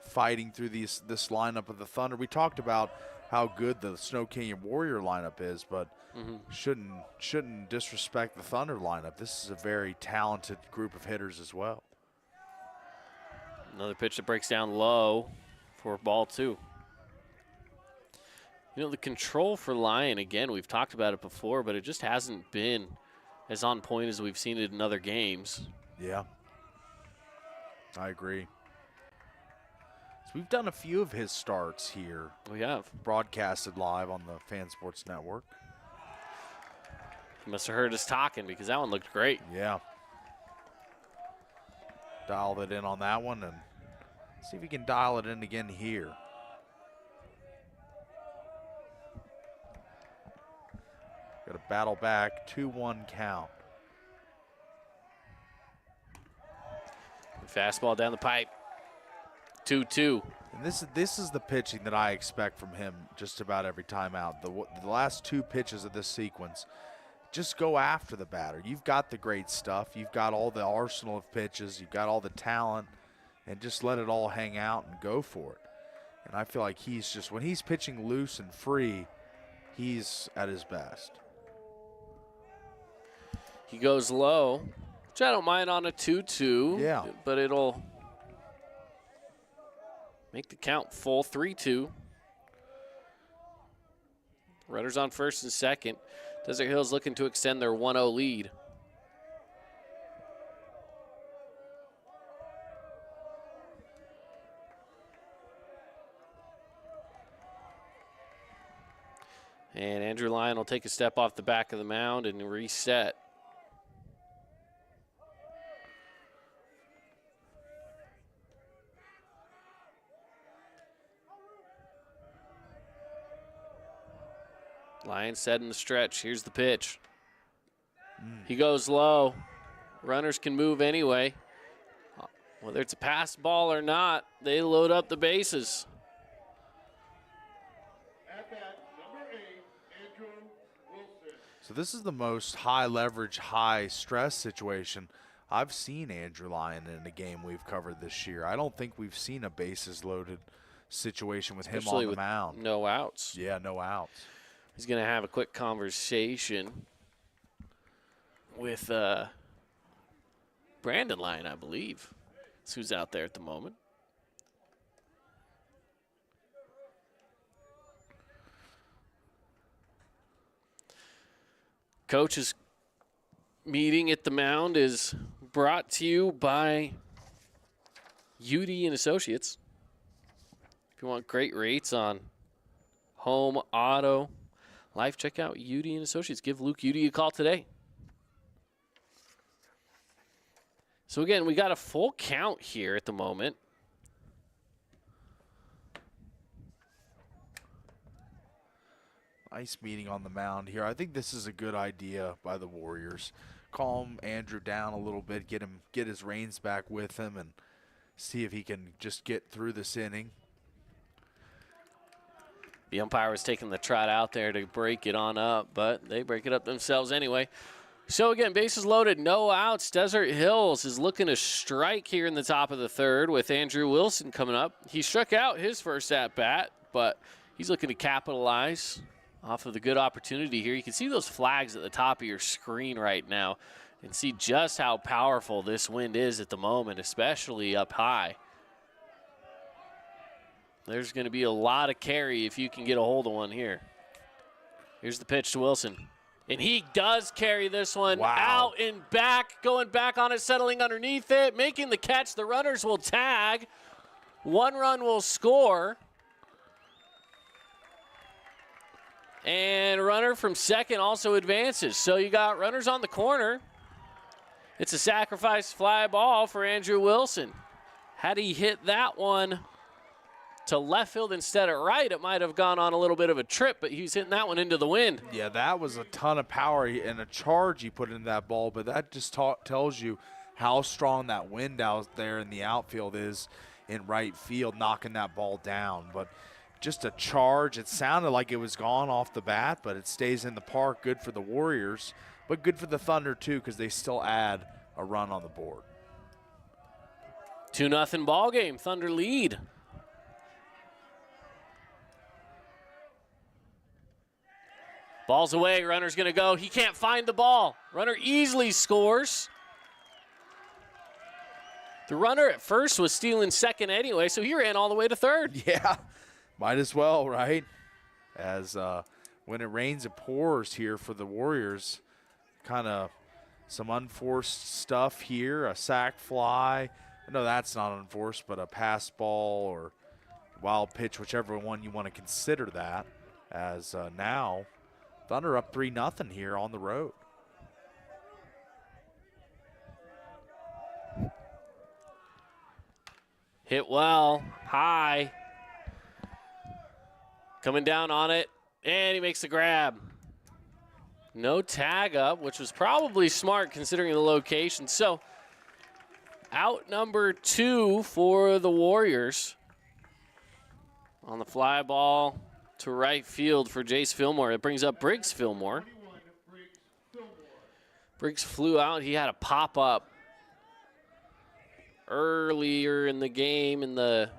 fighting through this lineup of the Thunder. We talked about how good the Snow Canyon Warrior lineup is, but shouldn't disrespect the Thunder lineup. This is a very talented group of hitters as well. Another pitch that breaks down low for ball two. You know, the control for Lyon, again, we've talked about it before, but it just hasn't been as on point as we've seen it in other games. Yeah, I agree. So we've done a few of his starts here. We have. Broadcasted live on the Fan Sports Network. You must have heard us talking because that one looked great. Yeah. Dialed it in on that one and see if he can dial it in again here. Got a battle back, 2-1 count. Fastball down the pipe, 2-2. And this is the pitching that I expect from him just about every time out. The last two pitches of this sequence, just go after the batter. You've got the great stuff. You've got all the arsenal of pitches. You've got all the talent, and just let it all hang out and go for it. And I feel like he's just, when he's pitching loose and free, he's at his best. He goes low, which I don't mind on a 2-2. Yeah. But it'll make the count full, 3-2. Runners on first and second. Desert Hills looking to extend their 1-0 lead. And Andrew Lyon will take a step off the back of the mound and reset. Lyon set in the stretch. Here's the pitch. He goes low. Runners can move anyway. Whether it's a pass ball or not, they load up the bases. So this is the most high leverage, high stress situation I've seen Andrew Lyon in a game we've covered this year. I don't think we've seen a bases loaded situation with him Especially on the with mound. No outs. Yeah, no outs. He's going to have a quick conversation with Brandon Lyon, I believe. That's who's out there at the moment. Coach's meeting at the mound is brought to you by UD and Associates. If you want great rates on home, auto, life, check out UD and Associates. Give Luke UD a call today. So again, we got a full count here at the moment. Nice meeting on the mound here. I think this is a good idea by the Warriors. Calm Andrew down a little bit, get his reins back with him, and see if he can just get through this inning. The umpire was taking the trot out there to break it on up, but they break it up themselves anyway. So again, bases loaded, no outs. Desert Hills is looking to strike here in the top of the third with Andrew Wilson coming up. He struck out his first at bat, but he's looking to capitalize off of the good opportunity here. You can see those flags at the top of your screen right now and see just how powerful this wind is at the moment, especially up high. There's going to be a lot of carry if you can get a hold of one here. Here's the pitch to Wilson. And he does carry this one out and back, going back on it, settling underneath it, making the catch. The runners will tag. 1 run will score. And runner from second also advances. So you got runners on the corner. It's a sacrifice fly ball for Andrew Wilson. Had he hit that one to left field instead of right, it might have gone on a little bit of a trip, but he's hitting that one into the wind. Yeah, that was a ton of power and a charge he put into that ball, but that just tells you how strong that wind out there in the outfield is in right field, knocking that ball down. But just a charge. It sounded like it was gone off the bat, but it stays in the park. Good for the Warriors, but good for the Thunder too, because they still add a run on the board. 2-0 ball game. Thunder lead. Ball's away, runner's gonna go. He can't find the ball. Runner easily scores. The runner at first was stealing second anyway, so he ran all the way to third. Yeah, might as well, right? As when it rains, it pours here for the Warriors. Kind of some unforced stuff here, a sac fly. No, that's not unforced, but a pass ball or wild pitch, whichever one you want to consider that. As now, Thunder up 3-0 here on the road. Hit well, high. Coming down on it, and he makes the grab. No tag up, which was probably smart considering the location. So, out number 2 for the Warriors. On the fly ball to right field for Jace Fillmore. It brings up Briggs Fillmore. Briggs flew out. He had a pop-up earlier in the game in the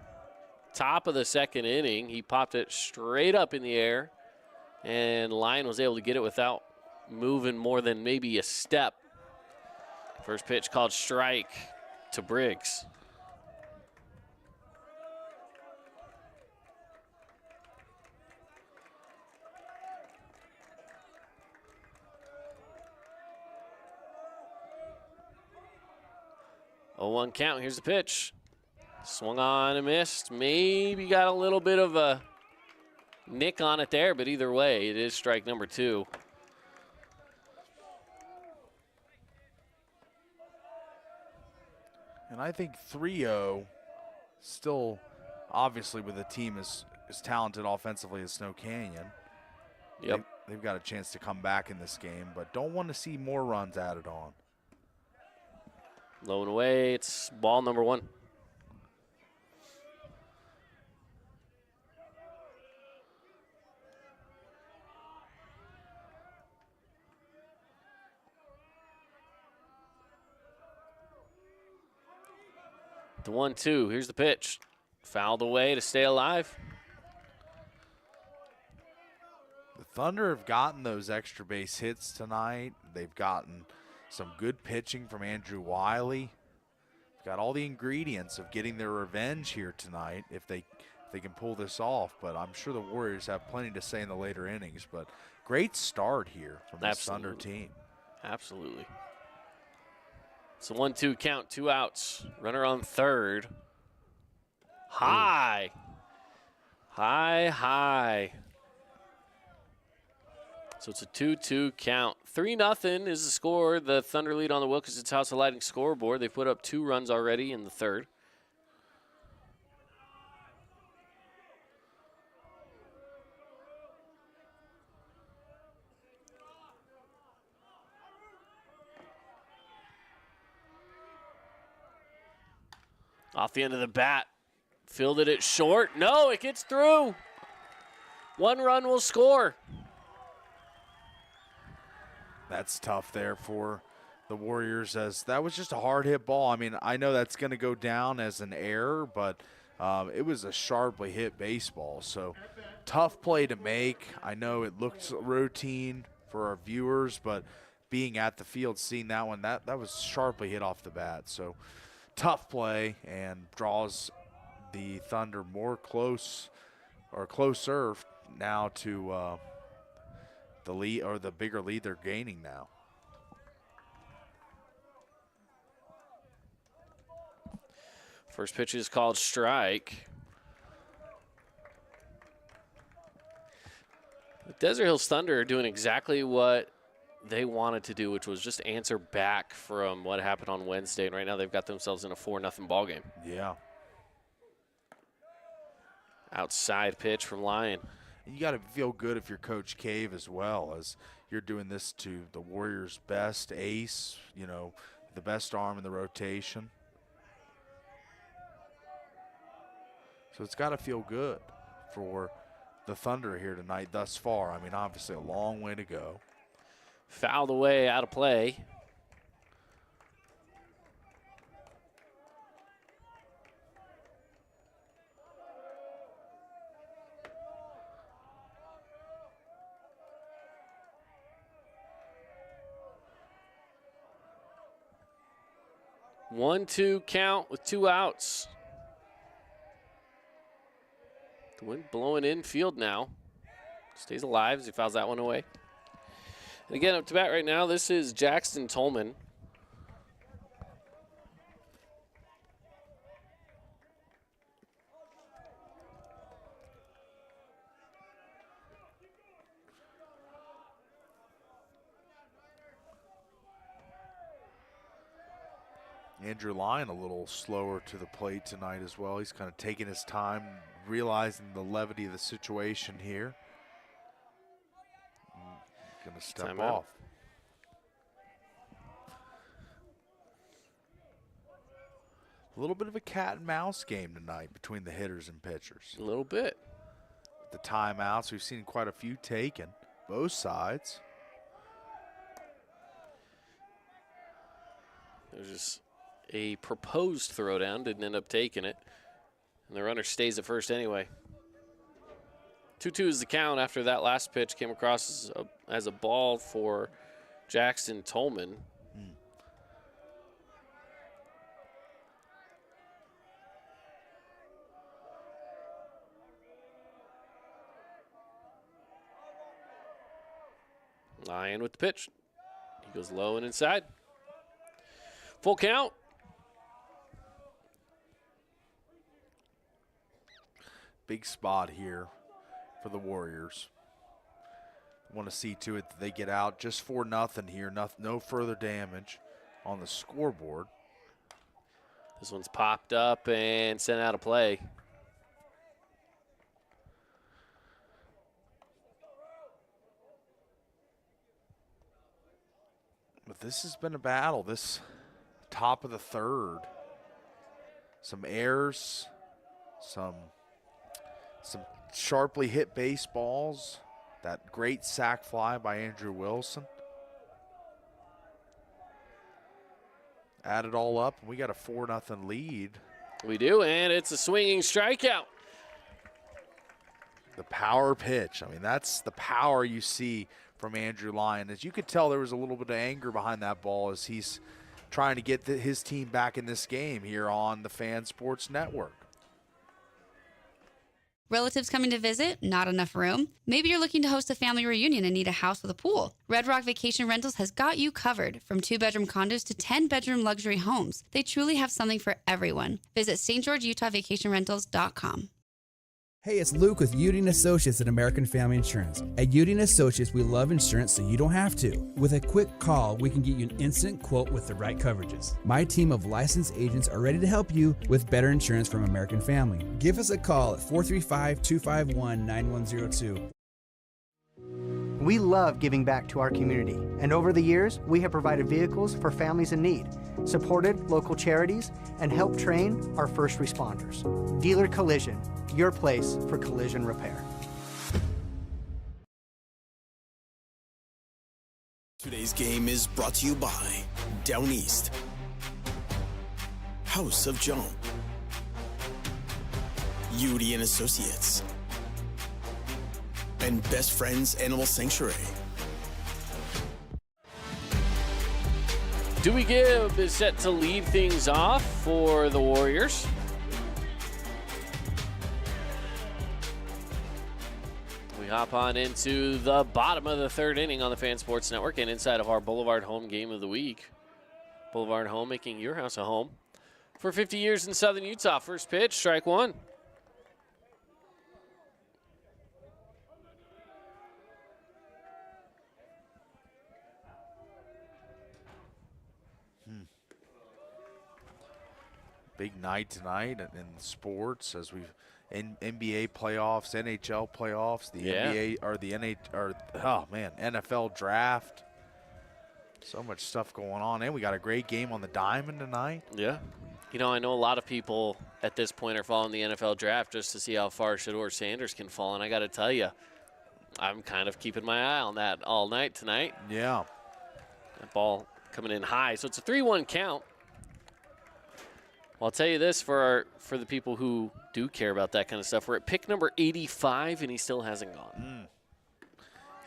top of the second inning. He popped it straight up in the air, and Lyon was able to get it without moving more than maybe a step. First pitch called strike to Briggs. Oh, 1 count. Here's the pitch. Swung on and missed. Maybe got a little bit of a nick on it there, but either way, it is strike number 2. And I think 3-0 still, obviously, with a team as talented offensively as Snow Canyon. Yep. They've got a chance to come back in this game, but don't want to see more runs added on. Low and away, it's ball number 1. The 1-2, here's the pitch. Fouled away to stay alive. The Thunder have gotten those extra base hits tonight. They've gotten some good pitching from Andrew Wiley. Got all the ingredients of getting their revenge here tonight if they can pull this off. But I'm sure the Warriors have plenty to say in the later innings. But great start here from this Thunder team. Absolutely. It's a 1-2 count, 2 outs. Runner on third. High. High. So it's a 2-2 count. 3-0 is the score. The Thunder lead on the Wilkinson House of Lighting scoreboard. They've put up 2 runs already in the third. Off the end of the bat. Fielded it short. No, it gets through. 1 run will score. That's tough there for the Warriors, as that was just a hard hit ball. I mean, I know that's going to go down as an error, but It was a sharply hit baseball, so tough play to make. I know it looked routine for our viewers, but being at the field, seeing that one, that was sharply hit off the bat. So tough play and draws the Thunder more closer now to the lead, or the bigger lead they're gaining now. First pitch is called strike. The Desert Hills Thunder are doing exactly what they wanted to do, which was just answer back from what happened on Wednesday. And right now they've got themselves in a 4-0 ball game. Yeah. Outside pitch from Lyon. You got to feel good if you're Coach Cave as well, as you're doing this to the Warriors' best ace, you know, the best arm in the rotation. So it's got to feel good for the Thunder here tonight thus far. I mean, obviously a long way to go. Fouled away, out of play. One-two count with 2 outs. The wind blowing infield now. Stays alive as he fouls that one away. And again, up to bat right now, this is Jackson Tolman. Andrew Lyon a little slower to the plate tonight as well. He's kind of taking his time, realizing the levity of the situation here. Going to step off. A little bit of a cat and mouse game tonight between the hitters and pitchers. A little bit. The timeouts, we've seen quite a few taken, both sides. There's just a proposed throwdown, didn't end up taking it. And the runner stays at first anyway. 2-2 is the count after that last pitch came across as a ball for Jackson Tolman. Lyon with the pitch. He goes low and inside. Full count. Big spot here for the Warriors. Want to see to it that they get out just 4-0 here. No further damage on the scoreboard. This one's popped up and sent out of play. But this has been a battle. This top of the third. Some errors, some sharply hit baseballs. That great sac fly by Andrew Wilson. Add it all up, and we got a 4-0 lead. We do, and it's a swinging strikeout. The power pitch. I mean, that's the power you see from Andrew Lyon. As you could tell, there was a little bit of anger behind that ball as he's trying to get his team back in this game here on the Fan Sports Network. Relatives coming to visit? Not enough room? Maybe you're looking to host a family reunion and need a house with a pool. Red Rock Vacation Rentals has got you covered. From 2-bedroom condos to 10-bedroom luxury homes, they truly have something for everyone. Visit stgeorgeutahvacationrentals.com. Hey, it's Luke with Udine Associates at American Family Insurance. At Udine Associates, we love insurance so you don't have to. With a quick call, we can get you an instant quote with the right coverages. My team of licensed agents are ready to help you with better insurance from American Family. Give us a call at 435-251-9102. We love giving back to our community, and over the years, we have provided vehicles for families in need, supported local charities, and helped train our first responders. Dealer Collision, your place for collision repair. Today's game is brought to you by Down East, House of Joan, Udi and Associates, and Best Friends Animal Sanctuary. Dewey Gibb is set to lead things off for the Warriors. We hop on into the bottom of the third inning on the Fan Sports Network and inside of our Boulevard Home Game of the Week. Boulevard Home making your house a home for 50 years in Southern Utah. First pitch, strike one. Big night tonight in sports as we've in NBA playoffs, NHL playoffs, the NBA or the NFL draft. So much stuff going on, and we got a great game on the diamond tonight. Yeah. You know, I know a lot of people at this point are following the NFL draft just to see how far Shedeur Sanders can fall, and I got to tell you, I'm kind of keeping my eye on that all night tonight. Yeah. That ball coming in high, so it's a 3-1 count. Well, I'll tell you this for the people who do care about that kind of stuff. We're at pick number 85, and he still hasn't gone.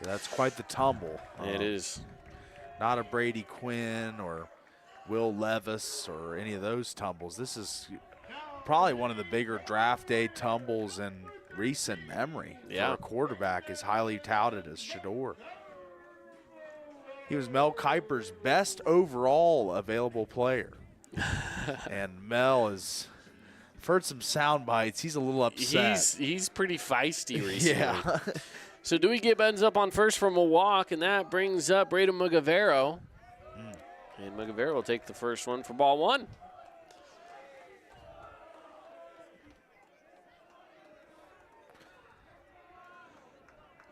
Yeah, that's quite the tumble. It is. Not a Brady Quinn or Will Levis or any of those tumbles. This is probably one of the bigger draft day tumbles in recent memory for a quarterback as highly touted as Shedeur. He was Mel Kiper's best overall available player. And Mel is, I've heard some sound bites. He's a little upset. He's pretty feisty recently. Yeah. So Dewey Gibb ends up on first from a walk, and that brings up Braden Mugavero. And Mugavero will take the first one for ball one.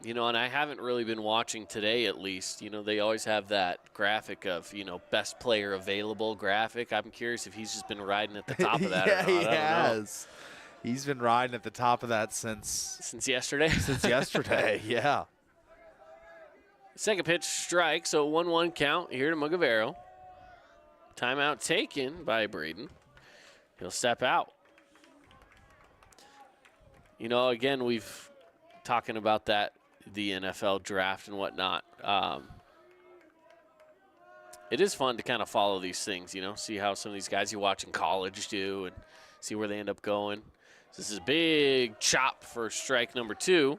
You know, and I haven't really been watching today, at least. You know, they always have that graphic of, you know, best player available graphic. I'm curious if he's just been riding at the top of that or not. He has. He's been riding at the top of that since yesterday. Since yesterday, yeah. Second pitch, strike, so 1-1 count here to Mugavero. Timeout taken by Braden. He'll step out. You know, again, we've talking about that, the NFL draft and whatnot. It is fun to kind of follow these things, you know, see how some of these guys you watch in college do and see where they end up going. So this is a big chop for strike number two.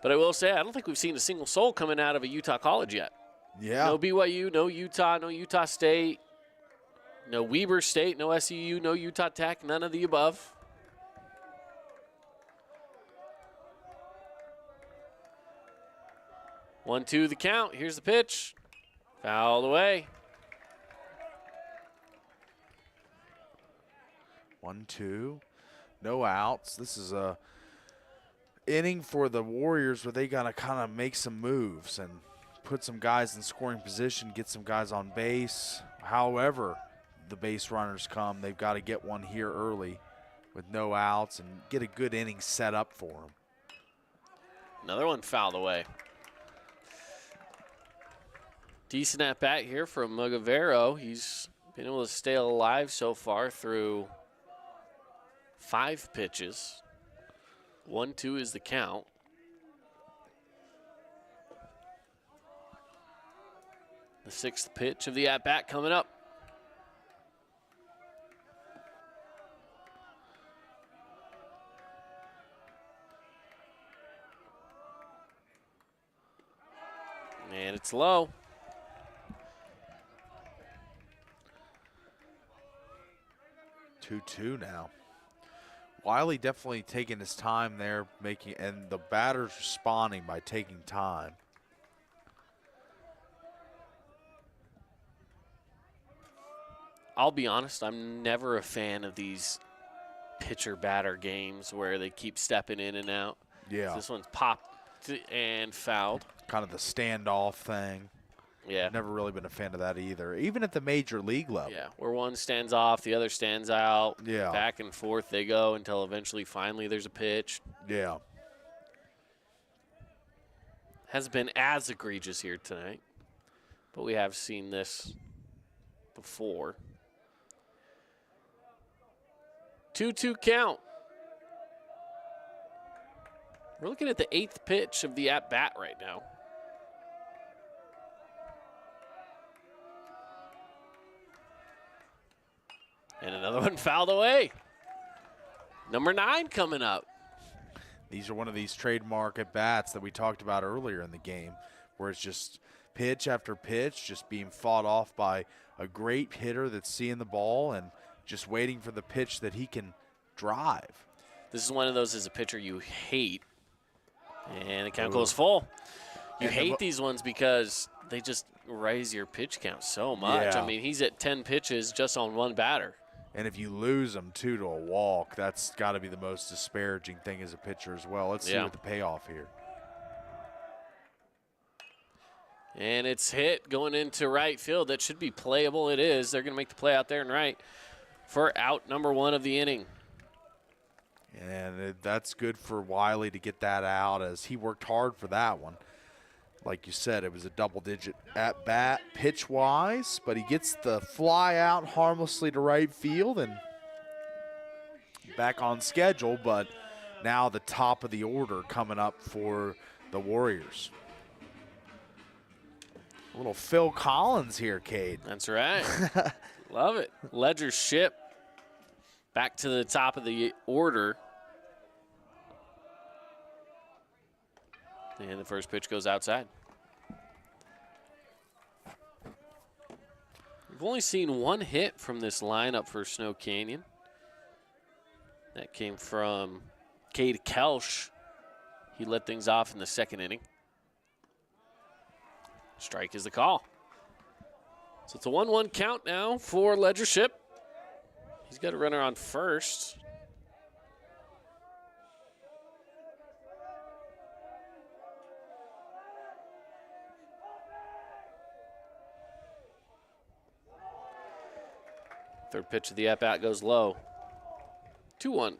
But I will say, I don't think we've seen a single soul coming out of a Utah college yet. Yeah. No BYU, no Utah, no Utah State, no Weber State, no SUU, no Utah Tech, none of the above. One, two, the count. Here's the pitch. Fouled away. 1-2. No outs. This is a inning for the Warriors where they got to kind of make some moves and put some guys in scoring position, get some guys on base. However the base runners come, they've got to get one here early with no outs and get a good inning set up for them. Another one fouled away. Decent at bat here from Mugavero. He's been able to stay alive so far through 5 pitches. 1-2 is the count. The 6th pitch of the at bat coming up. And it's low. Two now. Wiley definitely taking his time there, and the batter's responding by taking time. I'll be honest, I'm never a fan of these pitcher-batter games where they keep stepping in and out. Yeah. This one's popped and fouled. Kind of the standoff thing. Yeah. Never really been a fan of that either, even at the major league level. Yeah, where one stands off, the other stands out. Yeah. Back and forth they go until eventually, finally, there's a pitch. Yeah. Hasn't been as egregious here tonight, but we have seen this before. 2-2 count. We're looking at the 8th pitch of the at-bat right now. And another one fouled away. Number 9 coming up. These are one of these trademark at-bats that we talked about earlier in the game, where it's just pitch after pitch just being fought off by a great hitter that's seeing the ball and just waiting for the pitch that he can drive. This is one of those as a pitcher you hate. And the count goes full. You hate these ones because they just raise your pitch count so much. Yeah. I mean, he's at 10 pitches just on one batter. And if you lose them, too, to a walk, that's got to be the most disparaging thing as a pitcher as well. Let's see what the payoff here. And it's hit going into right field. That should be playable. It is. They're going to make the play out there and right for out number 1 of the inning. And that's good for Wiley to get that out, as he worked hard for that one. Like you said, it was a double-digit at-bat pitch-wise, but he gets the fly out harmlessly to right field and back on schedule, but now the top of the order coming up for the Warriors. A little Phil Collins here, Cade. That's right. Love it. Ledger Ship back to the top of the order. And the first pitch goes outside. We've only seen one hit from this lineup for Snow Canyon. That came from Cade Kelsch. He led things off in the 2nd inning. Strike is the call. So it's a 1-1 count now for Ledger Ship. He's got a runner on first. Third pitch of the at-bat goes low. 2-1.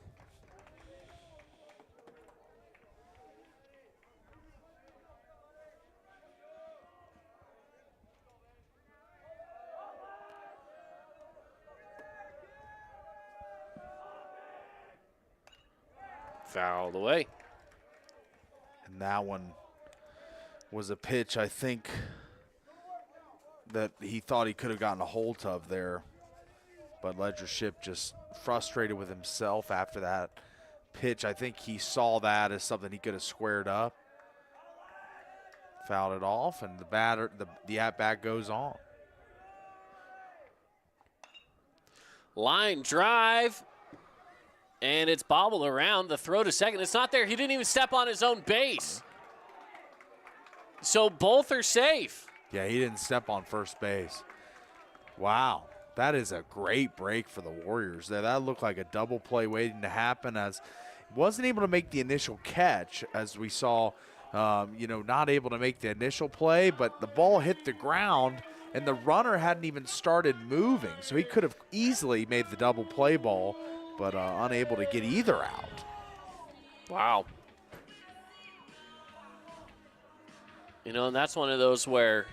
Fouled away. And that one was a pitch, I think, that he thought he could have gotten a hold of there. But Ledger Ship just frustrated with himself after that pitch. I think he saw that as something he could have squared up. Fouled it off, and the at-bat goes on. Line drive. And it's bobbled around. The throw to second. It's not there. He didn't even step on his own base. So both are safe. Yeah, he didn't step on first base. Wow. That is a great break for the Warriors there. That looked like a double play waiting to happen, as he wasn't able to make the initial catch, as we saw, not able to make the initial play, but the ball hit the ground and the runner hadn't even started moving. So he could have easily made the double play ball, but unable to get either out. Wow. And that's one of those where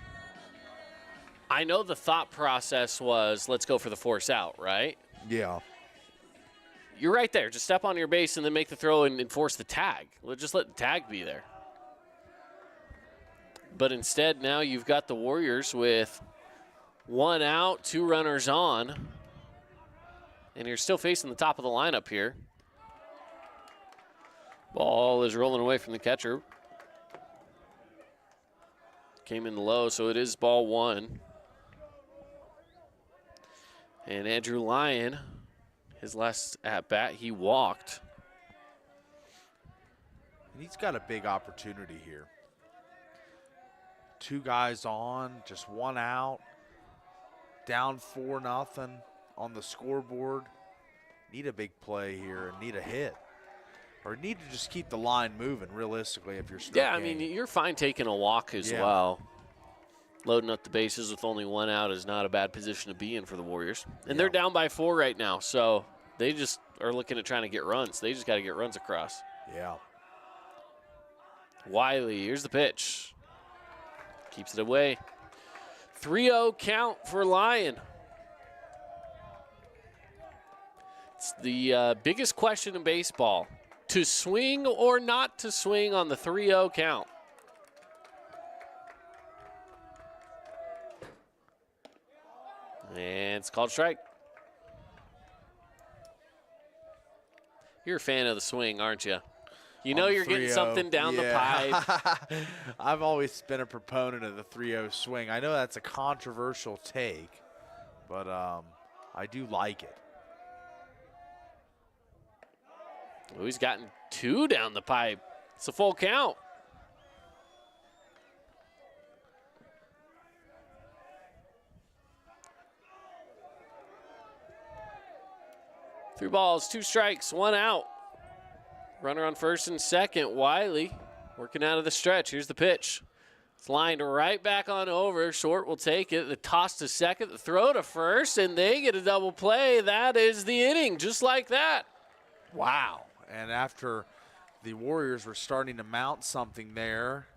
I know the thought process was, let's go for the force out, right? Yeah. You're right there. Just step on your base and then make the throw and force the tag. Just let the tag be there. But instead, now you've got the Warriors with 1 out, 2 runners on. And you're still facing the top of the lineup here. Ball is rolling away from the catcher. Came in low, so it is ball 1. And Andrew Lyon, his last at-bat, he walked. And he's got a big opportunity here. 2 guys on, just 1 out, down 4-0 on the scoreboard. Need a big play here and need a hit. Or need to just keep the line moving, realistically, if you're stuck. Yeah, I mean, you're fine taking a walk as well. Loading up the bases with only 1 out is not a bad position to be in for the Warriors. And they're down by 4 right now, so they just are looking at trying to get runs. They just got to get runs across. Yeah. Wiley, here's the pitch. Keeps it away. 3-0 count for Lyon. It's the biggest question in baseball. to swing or not to swing on the 3-0 count. And it's called strike. You're a fan of the swing, aren't you? You know you're getting something down the pipe. I've always been a proponent of the 3-0 swing. I know that's a controversial take, but I do like it. Oh, he's gotten 2 down the pipe. It's a full count. Three balls, 2 strikes, 1 out. Runner on first and second. Wiley working out of the stretch. Here's the pitch. It's lined right back on over. Short will take it. The toss to second, the throw to first, and they get a double play. That is the inning, just like that. Wow. And after the Warriors were starting to mount something there,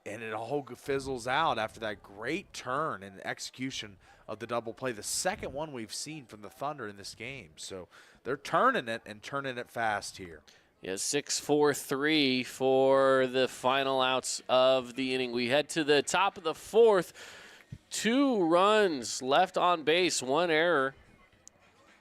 and it all fizzles out after that great turn and execution of the double play. The second one we've seen from the Thunder in this game. So they're turning it and turning it fast here. Yeah, 6-4-3 for the final outs of the inning. We head to the top of the 4th. 2 runs left on base, 1 error.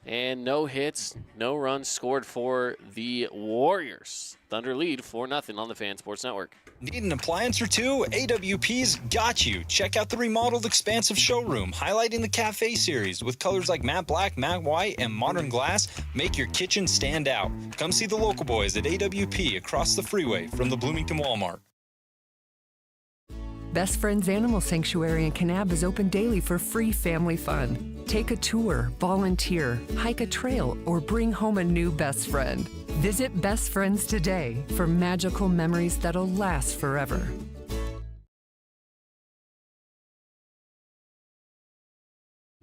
And no hits, no runs scored for the Warriors. Thunder lead 4-0 on the Fan Sports Network. Need an appliance or two? AWP's got you. Check out the remodeled expansive showroom, highlighting the Cafe series with colors like matte black, matte white, and modern glass. Make your kitchen stand out. Come see the local boys at AWP across the freeway from the Bloomington Walmart. Best Friends Animal Sanctuary in Kanab is open daily for free family fun. Take a tour, volunteer, hike a trail, or bring home a new best friend. Visit Best Friends today for magical memories that'll last forever.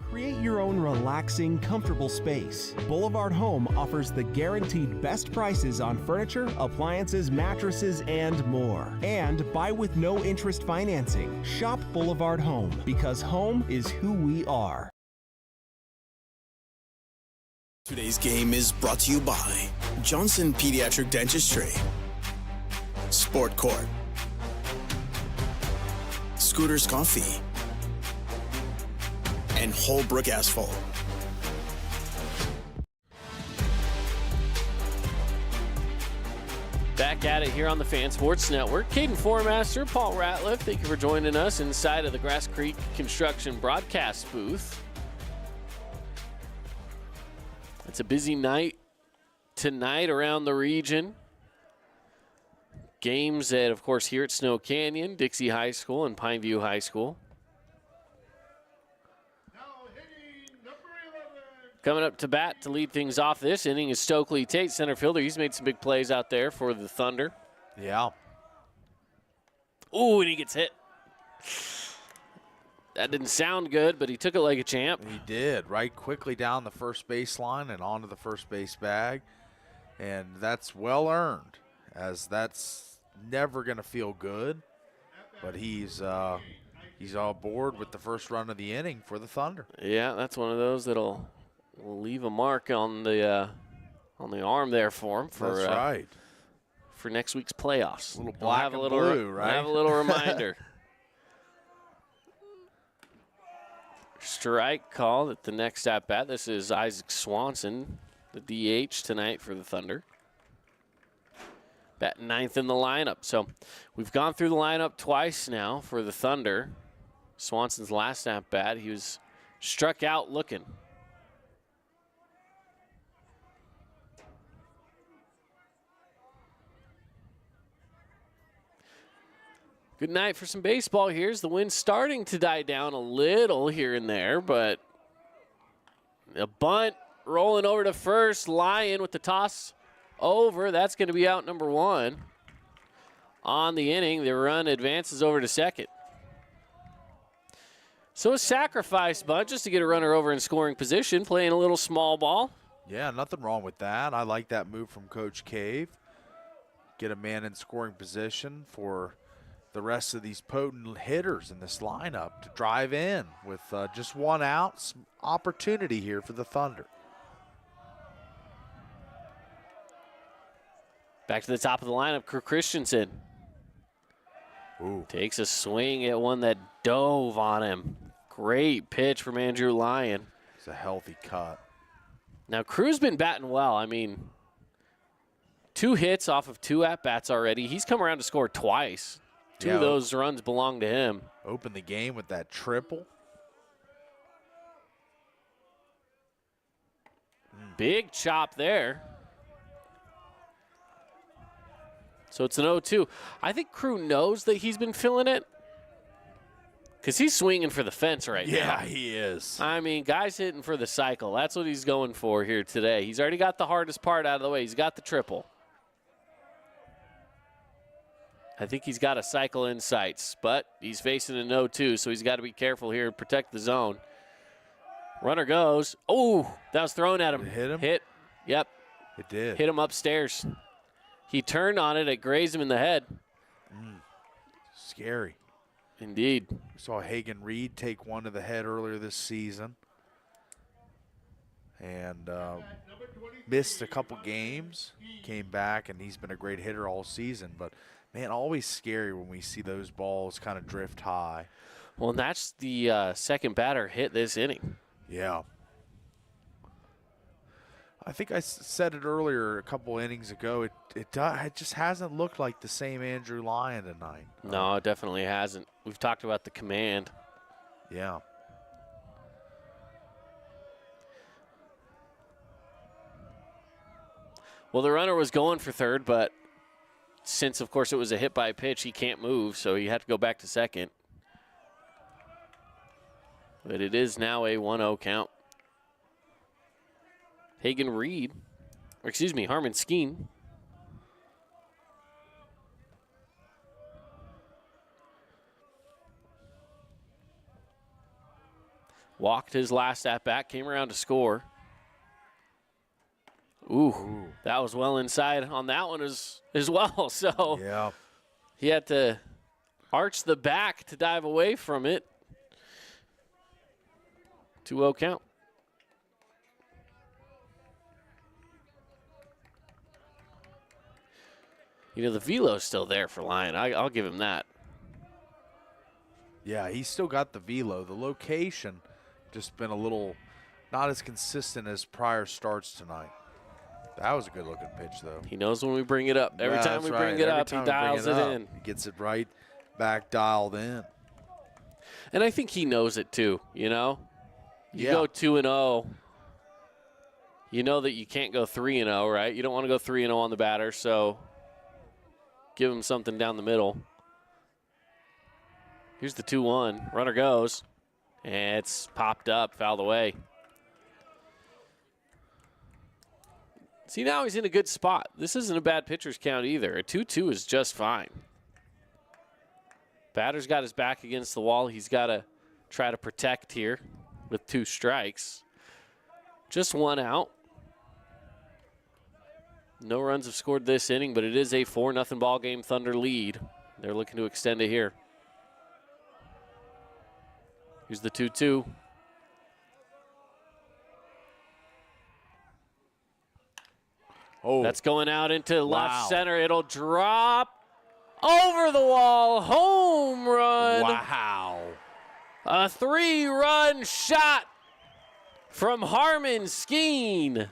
Create your own relaxing, comfortable space. Boulevard Home offers the guaranteed best prices on furniture, appliances, mattresses, and more. And buy with no interest financing. Shop Boulevard Home, because home is who we are. Today's game is brought to you by Johnson Pediatric Dentistry, Sport Court, Scooters Coffee, and Holbrook Asphalt. Back at it here on the Fan Sports Network. Caden Formaster, Paul Ratliff, thank you for joining us inside of the Grass Creek Construction broadcast booth. It's a busy night tonight around the region. Games at, of course, here at Snow Canyon, Dixie High School, and Pineview High School. Coming up to bat to lead things off this inning is Stokely Tate, center fielder. He's made some big plays out there for the Thunder. Yeah. Ooh, and he gets hit. That didn't sound good, but he took it like a champ. He did, right quickly down the first baseline and onto the first base bag. And that's well earned, as that's never going to feel good. But he's on board with the first run of the inning for the Thunder. Yeah, that's one of those that'll leave a mark on the arm there for him. That's right. For next week's playoffs. A little black and blue, right? Have a little reminder. Strike called at the next at bat. This is Isaac Swanson, the DH tonight for the Thunder. Batting 9th in the lineup. So we've gone through the lineup twice now for the Thunder. Swanson's last at bat, he was struck out looking. Good night for some baseball. Here's the wind starting to die down a little here and there, but a bunt rolling over to first. Lyon with the toss over. That's going to be out number 1 on the inning. The run advances over to second. So a sacrifice bunt just to get a runner over in scoring position, playing a little small ball. Yeah, nothing wrong with that. I like that move from Coach Cave. Get a man in scoring position for the rest of these potent hitters in this lineup to drive in with just 1 out. Some opportunity here for the Thunder. Back to the top of the lineup, Christensen. Ooh. Takes a swing at one that dove on him. Great pitch from Andrew Lyon. It's a healthy cut. Now, Crew's been batting well. I mean, 2 hits off of 2 at-bats already. He's come around to score twice. 2 of those runs belong to him. Opened the game with that triple. Big chop there. So it's an 0-2. I think Crew knows that he's been feeling it because he's swinging for the fence right now. Yeah, he is. I mean, guy's hitting for the cycle. That's what he's going for here today. He's already got the hardest part out of the way. He's got the triple. I think he's got a cycle in sights, but he's facing an 0-2, so he's got to be careful here and protect the zone. Runner goes. Oh, that was thrown at him. Did it hit him? Hit. Yep. It did. Hit him upstairs. He turned on it. It grazed him in the head. Scary. Indeed. We saw Hagen Reed take one to the head earlier this season. And missed a couple games. Came back, and he's been a great hitter all season. But, man, always scary when we see those balls kind of drift high. Well, and that's the second batter hit this inning. Yeah. I think I said it earlier a couple innings ago. It just hasn't looked like the same Andrew Lyon tonight. No, it definitely hasn't. We've talked about the command. Yeah. Well, the runner was going for third, but since, of course, it was a hit by pitch, he can't move, so he had to go back to second. But it is now a 1-0 count. Hagen Reed, or excuse me, Harmon Skeen. Walked his last at-bat, came around to score. Ooh, that was well inside on that one as well. So yeah, he had to arch the back to dive away from it. 2-0 count. You know, the velo's still there for Lyon. I'll give him that. Yeah, he's still got the velo. The location just been a little not as consistent as prior starts tonight. That was a good-looking pitch, though. He knows when we bring it up. Every time we bring it up, he dials it in. He gets it right back dialed in. And I think he knows it, too, you know? You Yeah. go 2-0. You know that you can't go 3-0, right? You don't want to go 3-0 on the batter, so give him something down the middle. Here's the 2-1. Runner goes. And it's popped up, fouled away. See, now he's in a good spot. This isn't a bad pitcher's count either. A 2-2 is just fine. Batter's got his back against the wall. He's got to try to protect here with 2 strikes. Just 1 out. No runs have scored this inning, but it is a 4-0 ball game Thunder lead. They're looking to extend it here. Here's the 2-2. Oh, that's going out into left center. It'll drop over the wall. Home run. Wow. A 3-run shot from Harmon Skeen.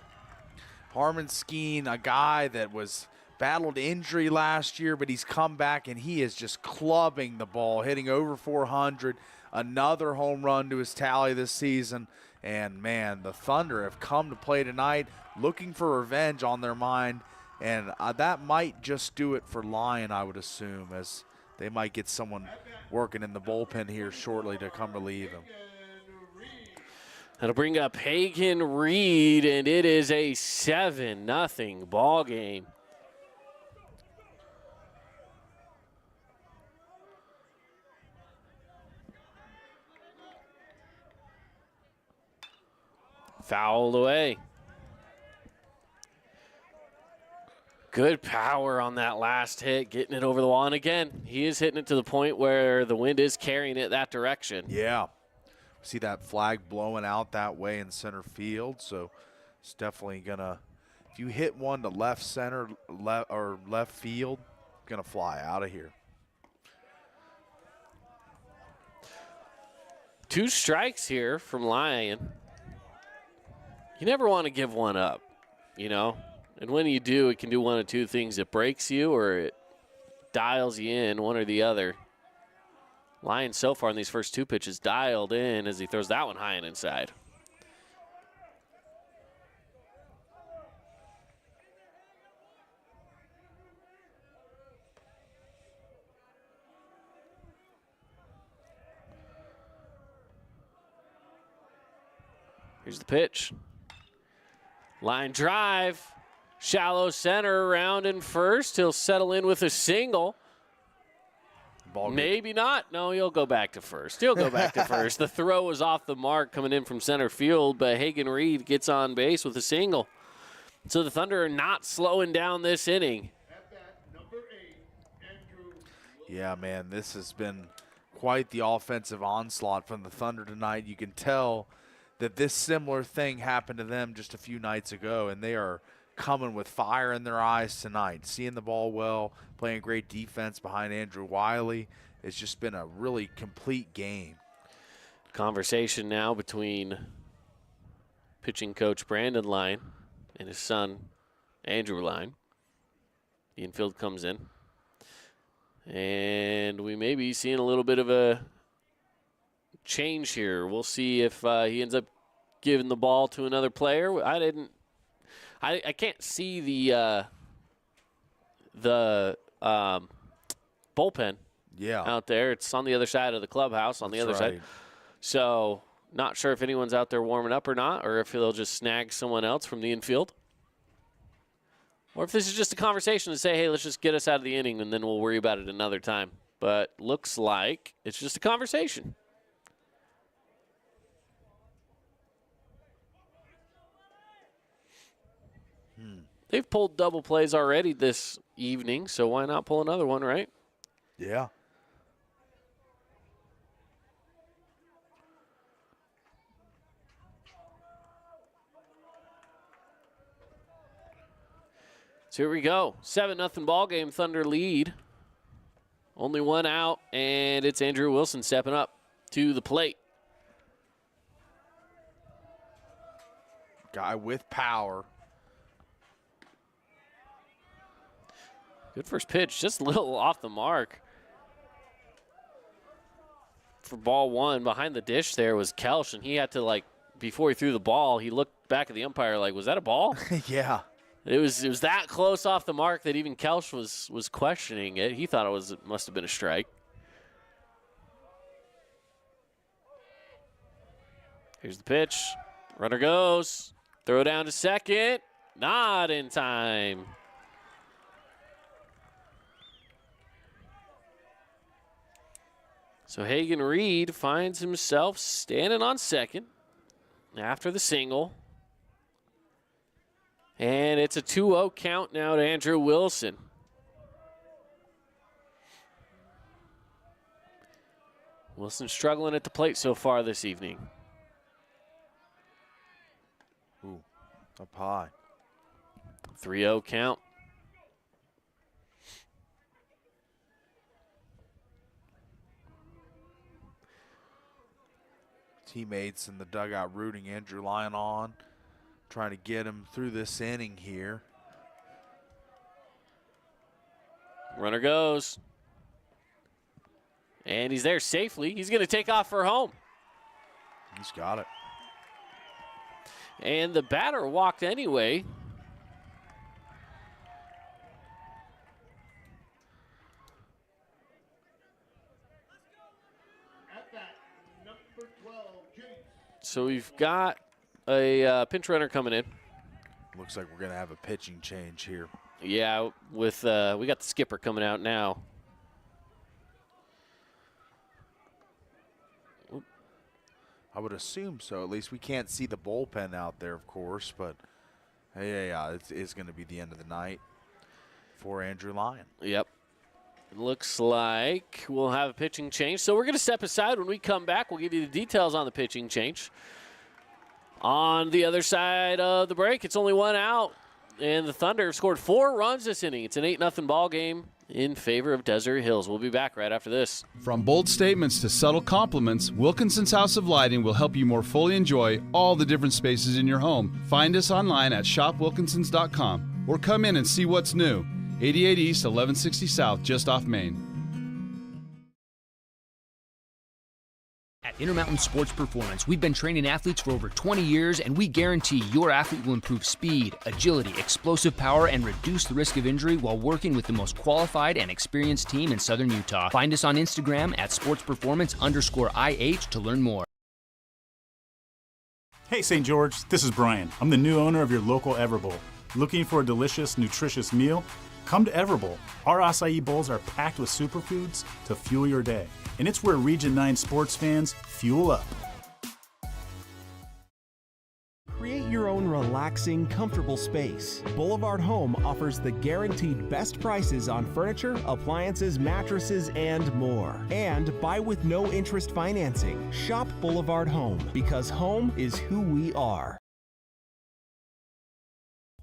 Harmon Skeen, a guy that was battled injury last year, but he's come back and he is just clubbing the ball, hitting over 400. Another home run to his tally this season. And, man, the Thunder have come to play tonight looking for revenge on their mind. And that might just do it for Lyon, I would assume, as they might get someone working in the bullpen here shortly to come relieve him. That'll bring up Hagen Reed, and it is a 7-0 ball game. Fouled away. Good power on that last hit, getting it over the wall. And again, he is hitting it to the point where the wind is carrying it that direction. Yeah. See that flag blowing out that way in center field, so it's definitely going to If you hit one to left center or left field, it's going to fly out of here. 2 strikes here from Lyon. You never want to give one up, you know? And when you do, it can do one of 2 things. It breaks you or it dials you in, one or the other. Lyon so far in these first 2 pitches dialed in as he throws that one high and inside. Here's the pitch. Line drive. Shallow center around in first. He'll settle in with a single. Maybe not. No, he'll go back to first. He'll go back to first. The throw was off the mark coming in from center field, but Hagen Reed gets on base with a single. So the Thunder are not slowing down this inning. Yeah, man, this has been quite the offensive onslaught from the Thunder tonight. You can tell that this similar thing happened to them just a few nights ago, and they are coming with fire in their eyes tonight, seeing the ball well, playing great defense behind Andrew Wiley. It's just been a really complete game. Conversation now between pitching coach Brandon Lyon and his son Andrew Lyon. The infield comes in. And we may be seeing a little bit of a change here. We'll see if he ends up giving the ball to another player. I can't see the bullpen out there. It's on the other side of the clubhouse, on the other side. So not sure if anyone's out there warming up or not, or if they'll just snag someone else from the infield. Or if this is just a conversation to say, hey, let's just get us out of the inning and then we'll worry about it another time. But looks like it's just a conversation. They've pulled double plays already this evening, so why not pull another one, right? Yeah. So here we go. 7-0 ball game. Thunder lead. Only 1 out, and it's Andrew Wilson stepping up to the plate. Guy with power. Good first pitch, just a little off the mark. For ball 1, behind the dish there was Kelsch, and he had to, like, before he threw the ball, he looked back at the umpire like, was that a ball? Yeah. It was that close off the mark that even Kelsch was questioning it. He thought it must have been a strike. Here's the pitch. Runner goes. Throw down to second. Not in time. So Hagen Reed finds himself standing on second after the single. And it's a 2-0 count now to Andrew Wilson. Wilson struggling at the plate so far this evening. Ooh, up high. 3-0 count. Teammates in the dugout rooting Andrew Lyon on, trying to get him through this inning here. Runner goes. And he's there safely. He's going to take off for home. He's got it. And the batter walked anyway. So we've got a pinch runner coming in. Looks like we're going to have a pitching change here. Yeah, with we got the skipper coming out now. I would assume so. At least we can't see the bullpen out there, of course. But, yeah, it's going to be the end of the night for Andrew Lyon. Yep. It looks like we'll have a pitching change. So we're going to step aside. When we come back, we'll give you the details on the pitching change. On the other side of the break, it's only 1 out. And the Thunder have scored 4 runs this inning. It's an 8-0 ball game in favor of Desert Hills. We'll be back right after this. From bold statements to subtle compliments, Wilkinson's House of Lighting will help you more fully enjoy all the different spaces in your home. Find us online at shopwilkinsons.com or come in and see what's new. 88 East, 1160 South, just off Main. At Intermountain Sports Performance, we've been training athletes for over 20 years, and we guarantee your athlete will improve speed, agility, explosive power, and reduce the risk of injury while working with the most qualified and experienced team in Southern Utah. Find us on Instagram at sportsperformance_IH to learn more. Hey, St. George, this is Brian. I'm the new owner of your local Everbowl. Looking for a delicious, nutritious meal? Come to Everbowl. Our acai bowls are packed with superfoods to fuel your day. And it's where Region 9 sports fans fuel up. Create your own relaxing, comfortable space. Boulevard Home offers the guaranteed best prices on furniture, appliances, mattresses, and more. And buy with no interest financing. Shop Boulevard Home, because home is who we are.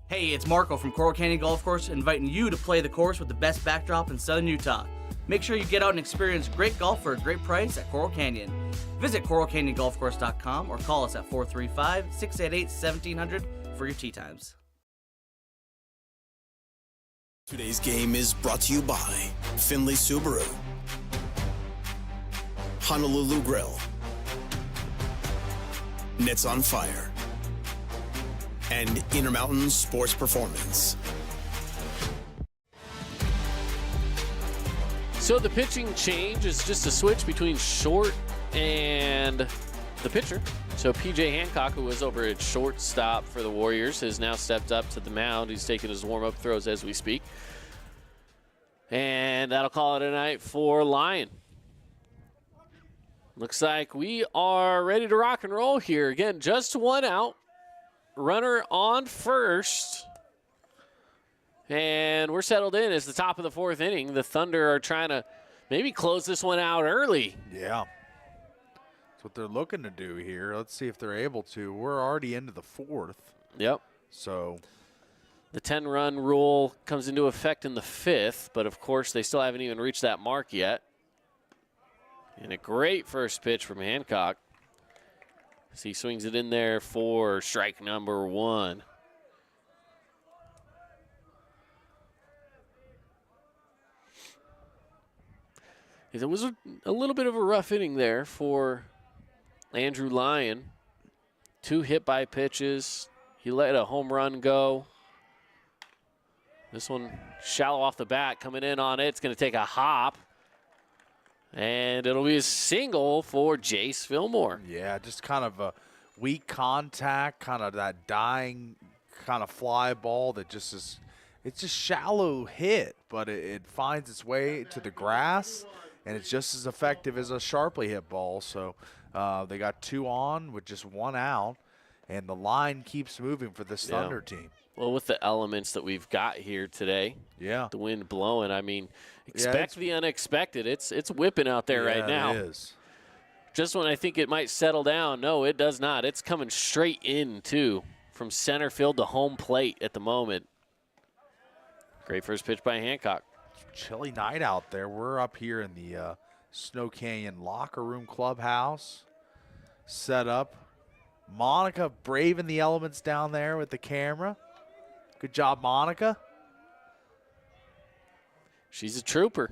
Hey, it's Marco from Coral Canyon Golf Course, inviting you to play the course with the best backdrop in Southern Utah. Make sure you get out and experience great golf for a great price at Coral Canyon. Visit coralcanyongolfcourse.com or call us at 435-688-1700 for your tee times. Today's game is brought to you by Findlay Subaru, Honolulu Grill, Nets on Fire, and Intermountain Sports Performance. So the pitching change is just a switch between short and the pitcher. So P.J. Hancock, who was over at shortstop for the Warriors, has now stepped up to the mound. He's taking his warm-up throws as we speak. And that'll call it a night for Lyon. Looks like we are ready to rock and roll here. Again, just one out. Runner on first. And we're settled in as the top of the 4th inning. The Thunder are trying to maybe close this one out early. Yeah. That's what they're looking to do here. Let's see if they're able to. We're already into the 4th. Yep. So the 10-run rule comes into effect in the 5th, but of course they still haven't even reached that mark yet. And a great first pitch from Hancock. As he swings it in there for strike number 1. It was a little bit of a rough inning there for Andrew Lyon. 2 hit-by pitches. He let a home run go. This one shallow off the bat, coming in on it. It's going to take a hop. And it'll be a single for Jace Fillmore. Yeah, just kind of a weak contact, kind of that dying kind of fly ball that just is, it's a shallow hit, but it finds its way to the grass, and it's just as effective as a sharply hit ball. So they got 2 on with just 1 out, and the line keeps moving for this Thunder team. Well, with the elements that we've got here today, the wind blowing, I mean, expect the unexpected. It's whipping out there right now. It is. Just when I think it might settle down, no, it does not. It's coming straight in, too, from center field to home plate at the moment. Great first pitch by Hancock. Chilly night out there. We're up here in the Snow Canyon locker room clubhouse, set up. Monica braving the elements down there with the camera. Good job, Monica. She's a trooper.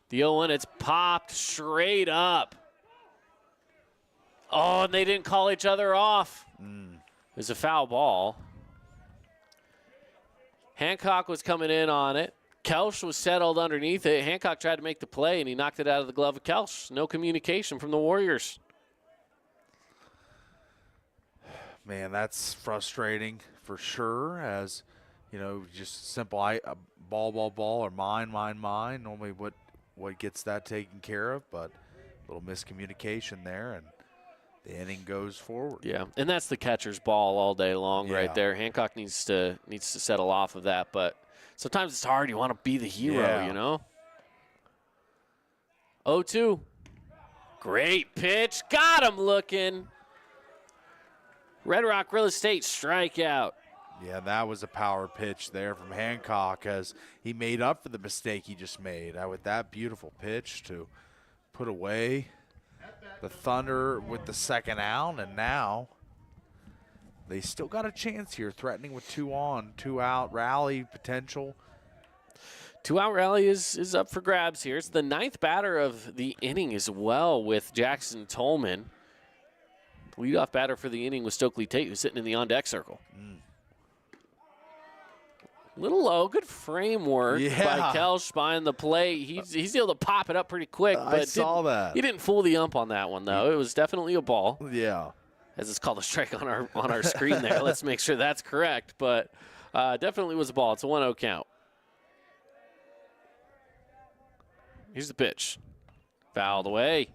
The 0-1, it's popped straight up. Oh, and they didn't call each other off. It was a foul ball. Hancock was coming in on it. Kelsch was settled underneath it. Hancock tried to make the play, and he knocked it out of the glove of Kelsch. No communication from the Warriors. Man, that's frustrating for sure, as, you know, just simple ball, or mine. Normally what gets that taken care of, but a little miscommunication there, and the inning goes forward. Yeah, and that's the catcher's ball all day long right there. Hancock needs to settle off of that, but sometimes it's hard. You want to be the hero, you know? 0-2. Great pitch. Got him looking. Red Rock Real Estate strikeout. Yeah, that was a power pitch there from Hancock as he made up for the mistake he just made with that beautiful pitch to put away the Thunder with the second out, and now they still got a chance here, threatening with 2 on, 2 out, rally potential. 2-out rally is up for grabs here. It's the 9th batter of the inning as well with Jackson Tolman. Leadoff batter for the inning was Stokely Tate, who's sitting in the on-deck circle. Little low, good framework by Kelsch behind the plate. He's able to pop it up pretty quick. But I saw that. He didn't fool the ump on that one, though. It was definitely a ball. Yeah. As it's called a strike on our screen there. Let's make sure that's correct. But definitely was a ball. It's a 1-0 count. Here's the pitch. Fouled away.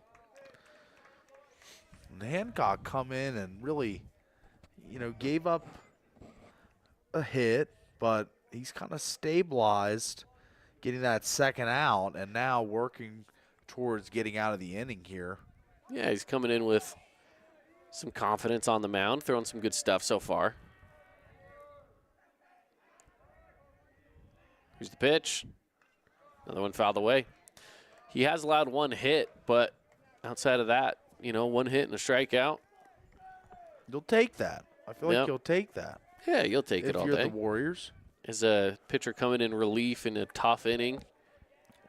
And Hancock come in and really, gave up a hit, but he's kind of stabilized getting that second out and now working towards getting out of the inning here. Yeah, he's coming in with some confidence on the mound, throwing some good stuff so far. Here's the pitch. Another one fouled away. He has allowed 1 hit, but outside of that, 1 hit and a strikeout. You'll take that. I feel like you'll take that. Yeah, you'll take it all day. If you're the Warriors. As a pitcher coming in relief in a tough inning.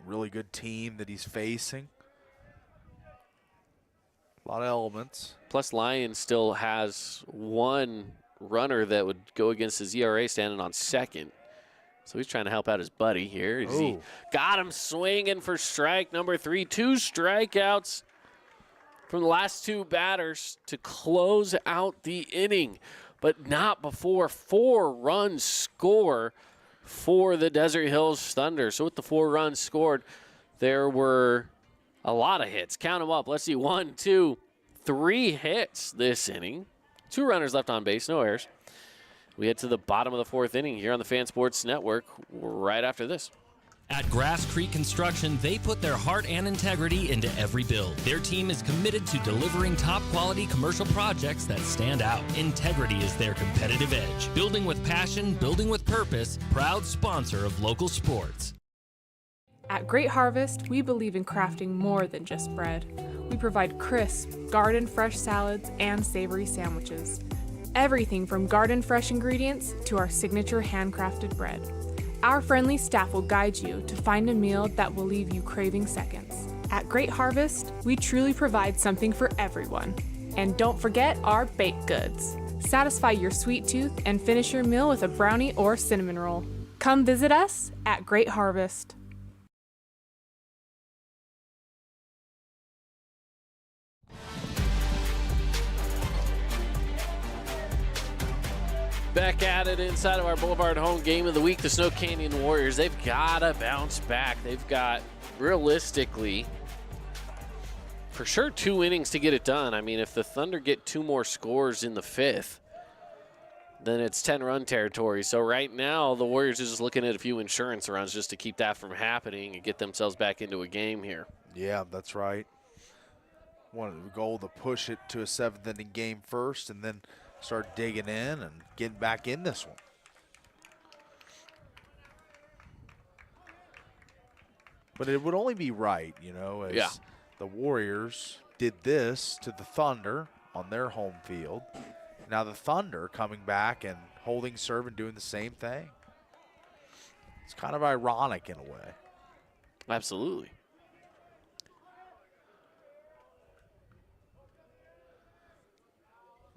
Really good team that he's facing. A lot of elements. Plus, Lions still has 1 runner that would go against his ERA standing on second. So he's trying to help out his buddy here. He got him swinging for strike number 3. 2 strikeouts from the last 2 batters to close out the inning, but not before 4 runs score for the Desert Hills Thunder. So with the 4 runs scored, there were a lot of hits. Count them up. Let's see. 1, 2, 3 hits this inning. 2 runners left on base, no errors. We head to the bottom of the 4th inning here on the Fan Sports Network right after this. At Grass Creek Construction, they put their heart and integrity into every build. Their team is committed to delivering top-quality commercial projects that stand out. Integrity is their competitive edge. Building with passion, building with purpose, proud sponsor of local sports. At Great Harvest, we believe in crafting more than just bread. We provide crisp, garden-fresh salads and savory sandwiches. Everything from garden-fresh ingredients to our signature handcrafted bread. Our friendly staff will guide you to find a meal that will leave you craving seconds. At Great Harvest, we truly provide something for everyone. And don't forget our baked goods. Satisfy your sweet tooth and finish your meal with a brownie or cinnamon roll. Come visit us at Great Harvest. Back at it inside of our Boulevard home game of the week, the Snow Canyon Warriors. They've got to bounce back. They've got, realistically, for sure 2 innings to get it done. I mean, if the Thunder get 2 more scores in the 5th, then it's 10-run territory. So right now, the Warriors are just looking at a few insurance runs just to keep that from happening and get themselves back into a game here. Yeah, that's right. Wanted the goal to push it to a 7th inning game first and then start digging in and getting back in this one. But it would only be right, as the Warriors did this to the Thunder on their home field. Now the Thunder coming back and holding serve and doing the same thing. It's kind of ironic in a way. Absolutely.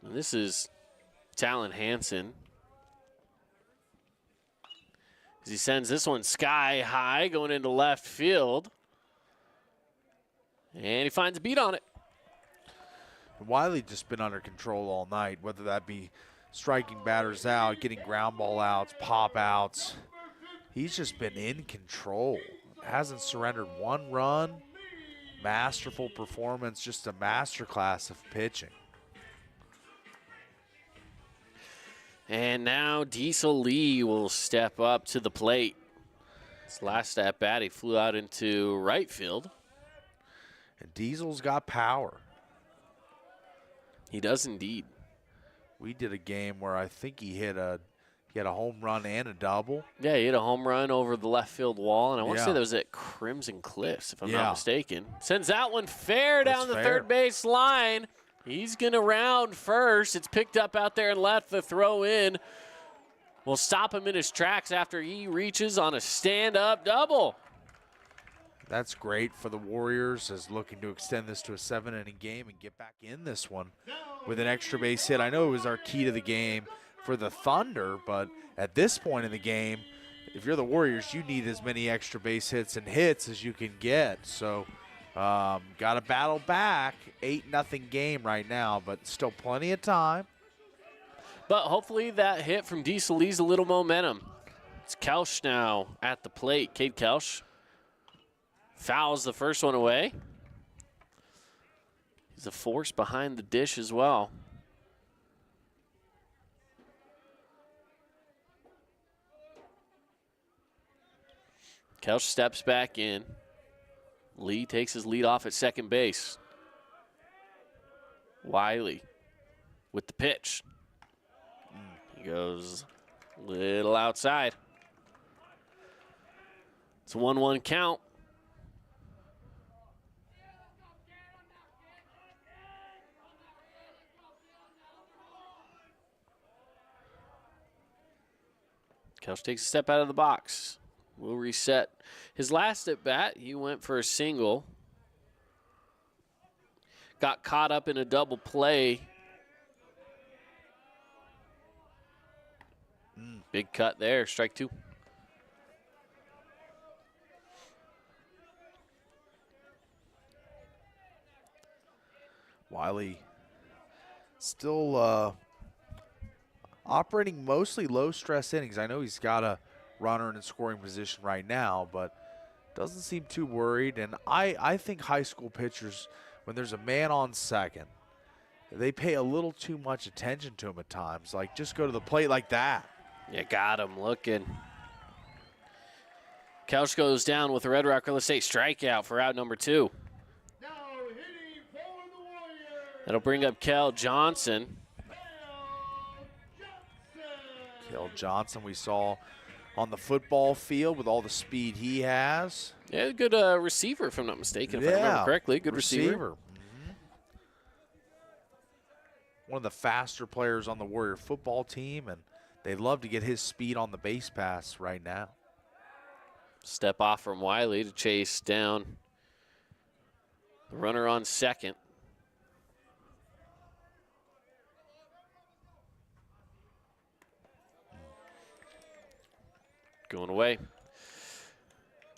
And this is Talon Hansen. As he sends this one sky high going into left field. And he finds a beat on it. Wiley just been under control all night, whether that be striking batters out, getting ground ball outs, pop outs. He's just been in control. Hasn't surrendered 1 run. Masterful performance, just a masterclass of pitching. And now Diesel Lee will step up to the plate. His last at bat, he flew out into right field. And Diesel's got power. He does indeed. We did a game where I think he hit a He had a home run and a double. Yeah, he hit a home run over the left field wall, and I want to Yeah. say that was at Crimson Cliffs, if I'm Yeah. not mistaken. Sends that one fair down the third base line. He's going to round first. It's picked up out there and left. The throw in will stop him in his tracks after he reaches on a stand-up double. That's great for the Warriors as looking to extend this to a 7-inning game and get back in this one with an extra base hit. I know it was our key to the game for the Thunder, but at this point in the game, if you're the Warriors, you need as many extra base hits and hits as you can get. So got to battle back. 8-0 game right now, but still plenty of time. But hopefully that hit from Diesel leaves a little momentum. It's Kelsch now at the plate. Cade Kelsch fouls the first one away. He's a force behind the dish as well. Kelsch steps back in. Lee takes his lead off at second base. Wiley with the pitch. He goes a little outside. It's a 1-1 count. Kelsch takes a step out of the box. We'll reset. His last at bat, he went for a single. Got caught up in a double play. Big cut there, strike two. Wiley still operating mostly low-stress innings. I know he's got a runner in scoring position right now, but doesn't seem too worried. And I think high school pitchers, when there's a man on second, they pay a little too much attention to him at times. Like, just go to the plate like that. You got him looking. Kelsch goes down with a Red Rock Real Estate strikeout for out number 2. That'll bring up Kel Johnson. Kel Johnson we saw on the football field with all the speed he has. Yeah, good receiver, if I'm not mistaken, if I remember correctly. Good receiver. Mhm. One of the faster players on the Warrior football team, and they'd love to get his speed on the base pass right now. Step off from Wiley to chase down the runner on second. Going away.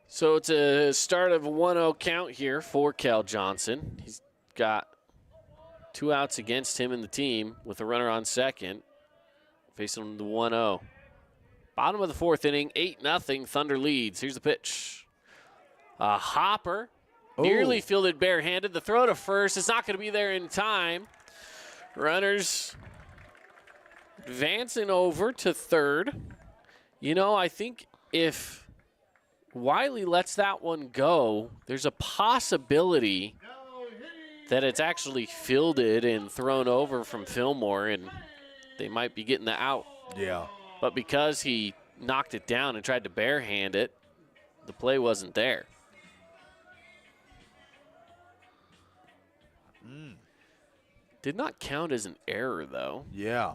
So it's a start of a 1-0 count here for Kel Johnson. He's got 2 outs against him in the team with a runner on second. Facing the 1-0. Bottom of the 4th inning, 8-0, Thunder leads. Here's the pitch. A hopper, nearly fielded barehanded. The throw to first is not going to be there in time. Runners advancing over to third. You know, I think if Wiley lets that one go, there's a possibility that it's actually fielded and thrown over from Fillmore, and they might be getting the out. Yeah. But because he knocked it down and tried to barehand it, the play wasn't there. Did not count as an error, though. Yeah.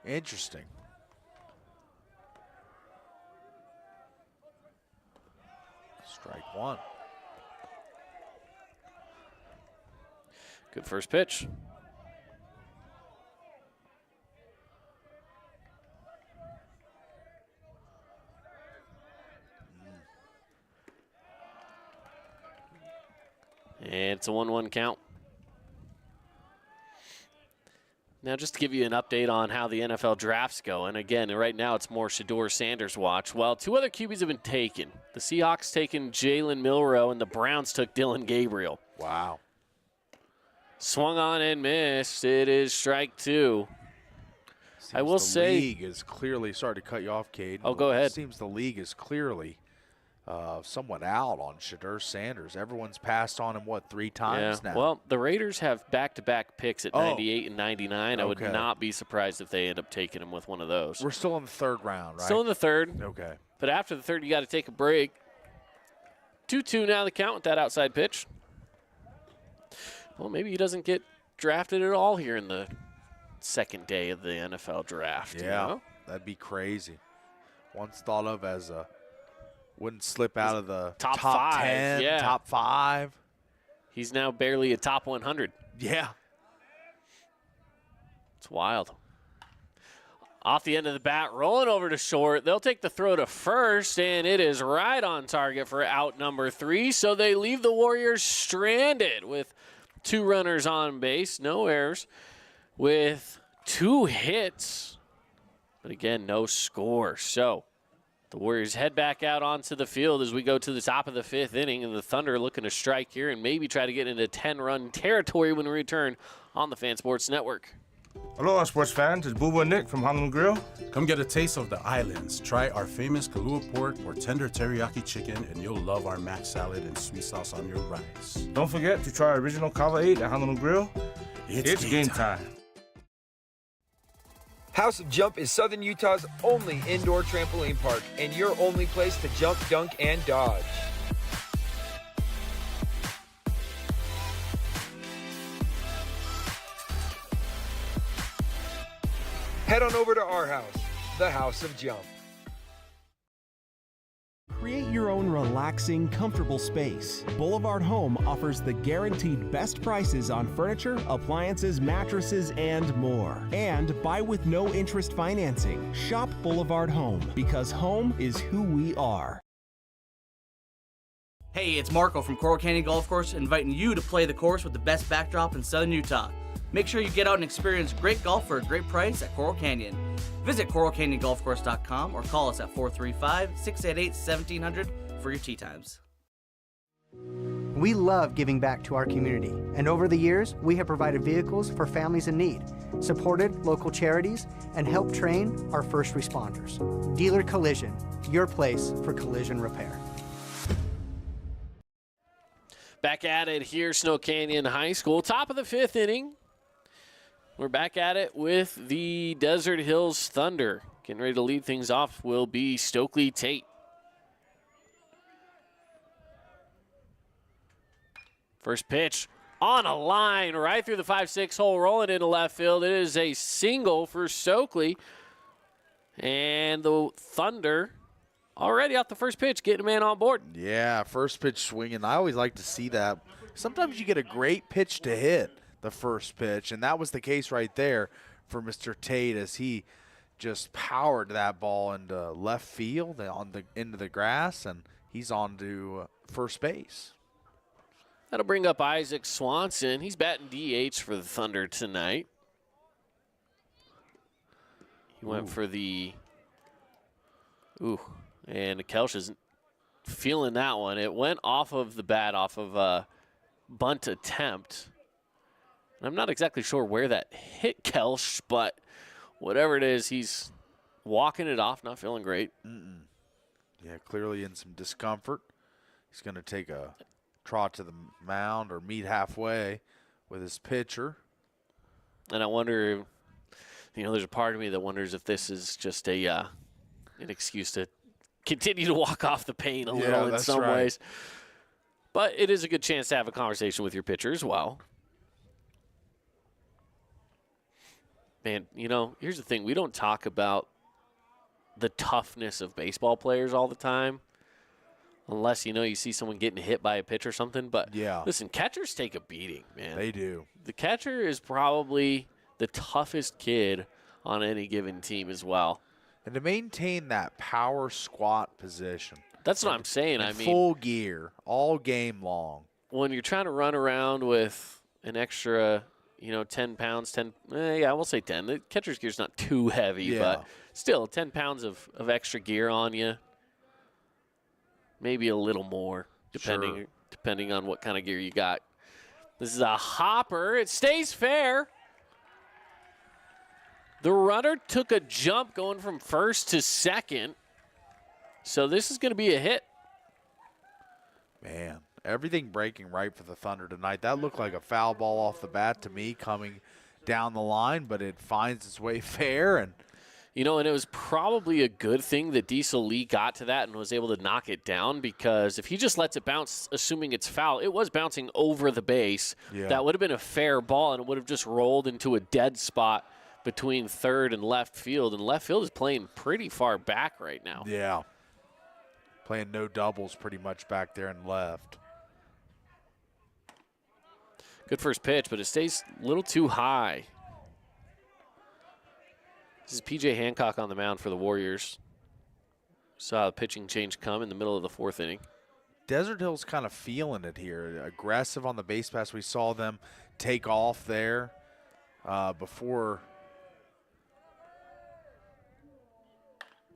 Interesting. Strike one. Good first pitch. And it's a 1-1 count. Now, just to give you an update on how the NFL draft's going, again, right now it's more Shedeur Sanders watch. Well, 2 other QBs have been taken. The Seahawks taken Jalen Milroe, and the Browns took Dylan Gabriel. Wow. Swung on and missed. It is strike 2. I will say the league is clearly, sorry to cut you off, Cade. Oh, go ahead. It seems the league is clearly somewhat out on Shadur Sanders. Everyone's passed on him, 3 times now? Well, the Raiders have back-to-back picks at 98 and 99. I would not be surprised if they end up taking him with one of those. We're still in the 3rd round, right? Still in the 3rd. Okay. But after the 3rd, you got to take a break. 2-2 now the count with that outside pitch. Well, maybe he doesn't get drafted at all here in the 2nd day of the NFL draft. Yeah, you know? That'd be crazy. Once thought of as a wouldn't slip out of the top 10, yeah. top 5. He's now barely a top 100. Yeah. It's wild. Off the end of the bat, rolling over to short. They'll take the throw to first, and it is right on target for out number 3. So they leave the Warriors stranded with 2 runners on base, no errors, with 2 hits. But again, no score. So the Warriors head back out onto the field as we go to the top of the 5th inning, and the Thunder looking to strike here and maybe try to get into 10-run territory when we return on the Fan Sports Network. Hello, sports fans. It's Boo and Nick from Honolulu Grill. Come get a taste of the islands. Try our famous Kahlua pork or tender teriyaki chicken, and you'll love our mac salad and sweet sauce on your rice. Don't forget to try our original Kava 8 at Honolulu Grill. It's game time. House of Jump is Southern Utah's only indoor trampoline park and your only place to jump, dunk, and dodge. Head on over to our house, the House of Jump. Create your own relaxing, comfortable space. Boulevard Home offers the guaranteed best prices on furniture, appliances, mattresses, and more. And buy with no interest financing. Shop Boulevard Home, because home is who we are. Hey, it's Marco from Coral Canyon Golf Course, inviting you to play the course with the best backdrop in Southern Utah. Make sure you get out and experience great golf for a great price at Coral Canyon. Visit coralcanyongolfcourse.com or call us at 435-688-1700 for your tee times. We love giving back to our community, and over the years, we have provided vehicles for families in need, supported local charities, and helped train our first responders. Dealer Collision, your place for collision repair. Back at it here, Snow Canyon High School. Top of the 5th inning. We're back at it with the Desert Hills Thunder. Getting ready to lead things off will be Stokely Tate. First pitch on a line right through the 5-6 hole, rolling into left field. It is a single for Stokely. And the Thunder already off the first pitch, getting a man on board. Yeah, first pitch swinging. I always like to see that. Sometimes you get a great pitch to hit the first pitch, and that was the case right there for Mr. Tate as he just powered that ball into left field into the grass, and he's on to first base. That'll bring up Isaac Swanson. He's batting DH for the Thunder tonight. He went for the and Kelch isn't feeling that one. It went off of the bat, off of a bunt attempt. And I'm not exactly sure where that hit Kelch, but whatever it is, he's walking it off, not feeling great. Yeah, clearly in some discomfort. He's going to take a trot to the mound or meet halfway with his pitcher. And I wonder, there's a part of me that wonders if this is just an excuse to continue to walk off the pain a little in some ways. But it is a good chance to have a conversation with your pitcher as well. Man, here's the thing. We don't talk about the toughness of baseball players all the time unless, you see someone getting hit by a pitch or something. But, listen, catchers take a beating, man. They do. The catcher is probably the toughest kid on any given team as well. And to maintain that power squat position. That's what I'm saying. Full gear all game long. When you're trying to run around with an extra – 10 pounds, we'll say 10. The catcher's gear's not too heavy, but still 10 pounds of extra gear on you. Maybe a little more, depending on what kind of gear you got. This is a hopper. It stays fair. The runner took a jump going from first to second. So this is going to be a hit. Man, everything breaking right for the Thunder tonight. That looked like a foul ball off the bat to me coming down the line, but it finds its way fair. And you know, and it was probably a good thing that Diesel Lee got to that and was able to knock it down, because if he just lets it bounce, assuming it's foul, it was bouncing over the base. Yeah. That would have been a fair ball, and it would have just rolled into a dead spot between third and left field. And left field is playing pretty far back right now. Yeah. Playing no doubles pretty much back there and left. Good first pitch, but it stays a little too high. This is P.J. Hancock on the mound for the Warriors. Saw a pitching change come in the middle of the 4th inning. Desert Hill's kind of feeling it here. Aggressive on the base pass. We saw them take off there before.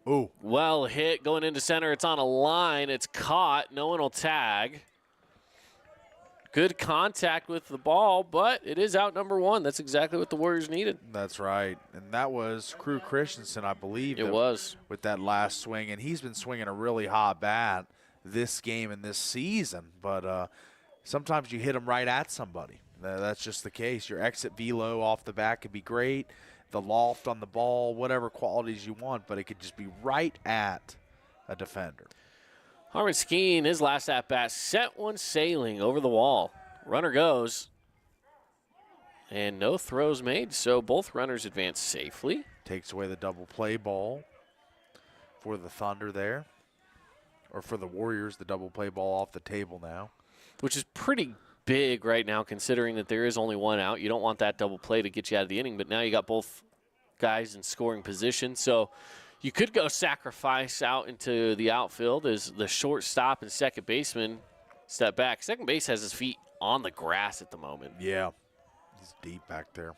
Ooh. Well hit going into center. It's on a line. It's caught. No one will tag. Good contact with the ball, but it is out number 1. That's exactly what the Warriors needed. That's right. And that was Crew Christensen, I believe. It was. With that last swing. And he's been swinging a really hot bat this game and this season. But sometimes you hit them right at somebody. That's just the case. Your exit velo off the bat could be great. The loft on the ball, whatever qualities you want, but it could just be right at a defender. Harmon Skeen, his last at-bat, sent one sailing over the wall. Runner goes. And no throws made, so both runners advance safely. Takes away the double play ball for the Thunder there. Or for the Warriors, the double play ball off the table now. Which is pretty big right now, considering that there is only one out. You don't want that double play to get you out of the inning, but now you got both guys in scoring position. So you could go sacrifice out into the outfield as the shortstop and second baseman step back. Second base has his feet on the grass at the moment. Yeah, he's deep back there.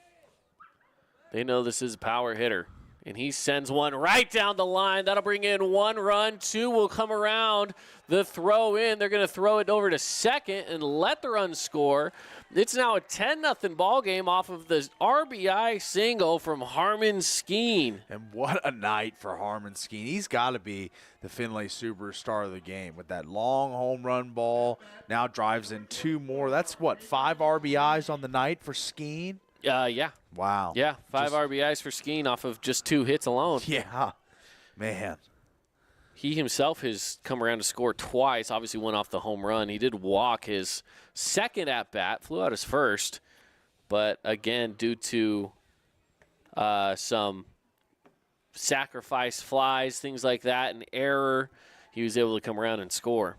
They know this is a power hitter, and he sends one right down the line. That'll bring in 1 run. 2 will come around the throw in. They're going to throw it over to second and let the run score. It's now a 10-0 ball game off of the RBI single from Harmon Skeen. And what a night for Harmon Skeen. He's got to be the Findlay superstar of the game with that long home run ball. Now drives in 2 more. That's what, 5 RBIs on the night for Skeen? Yeah. Wow. Yeah, 5 RBIs for Skeen off of just 2 hits alone. Yeah, man. He himself has come around to score twice. Obviously went off the home run. He did walk his second at-bat, flew out his first. But, again, due to some sacrifice flies, things like that, an error, he was able to come around and score.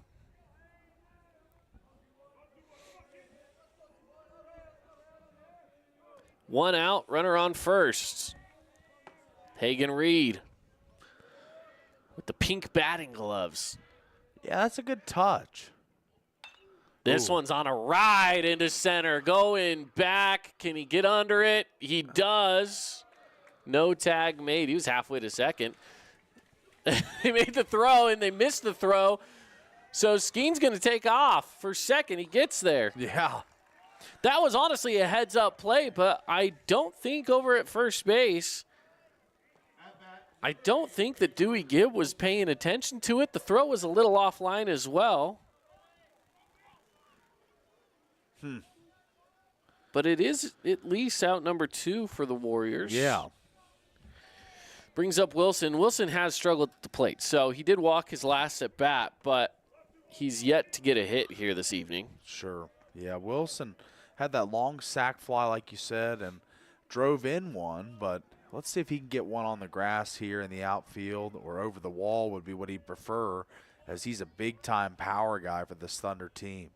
One out, runner on first. Hagen Reed with the pink batting gloves. Yeah, that's a good touch. This one's on a ride into center, going back. Can he get under it? He does. No tag made. He was halfway to second. They made the throw, and they missed the throw. So Skeen's going to take off for second. He gets there. Yeah. That was honestly a heads-up play, but I don't think over at first base, I don't think that Dewey Gibb was paying attention to it. The throw was a little offline as well. But it is at least out number 2 for the Warriors. Yeah. Brings up Wilson. Wilson has struggled at the plate, so he did walk his last at bat, but he's yet to get a hit here this evening. Sure. Yeah, Wilson had that long sac fly, like you said, and drove in one, but let's see if he can get one on the grass here in the outfield or over the wall would be what he'd prefer, as he's a big-time power guy for this Thunder team.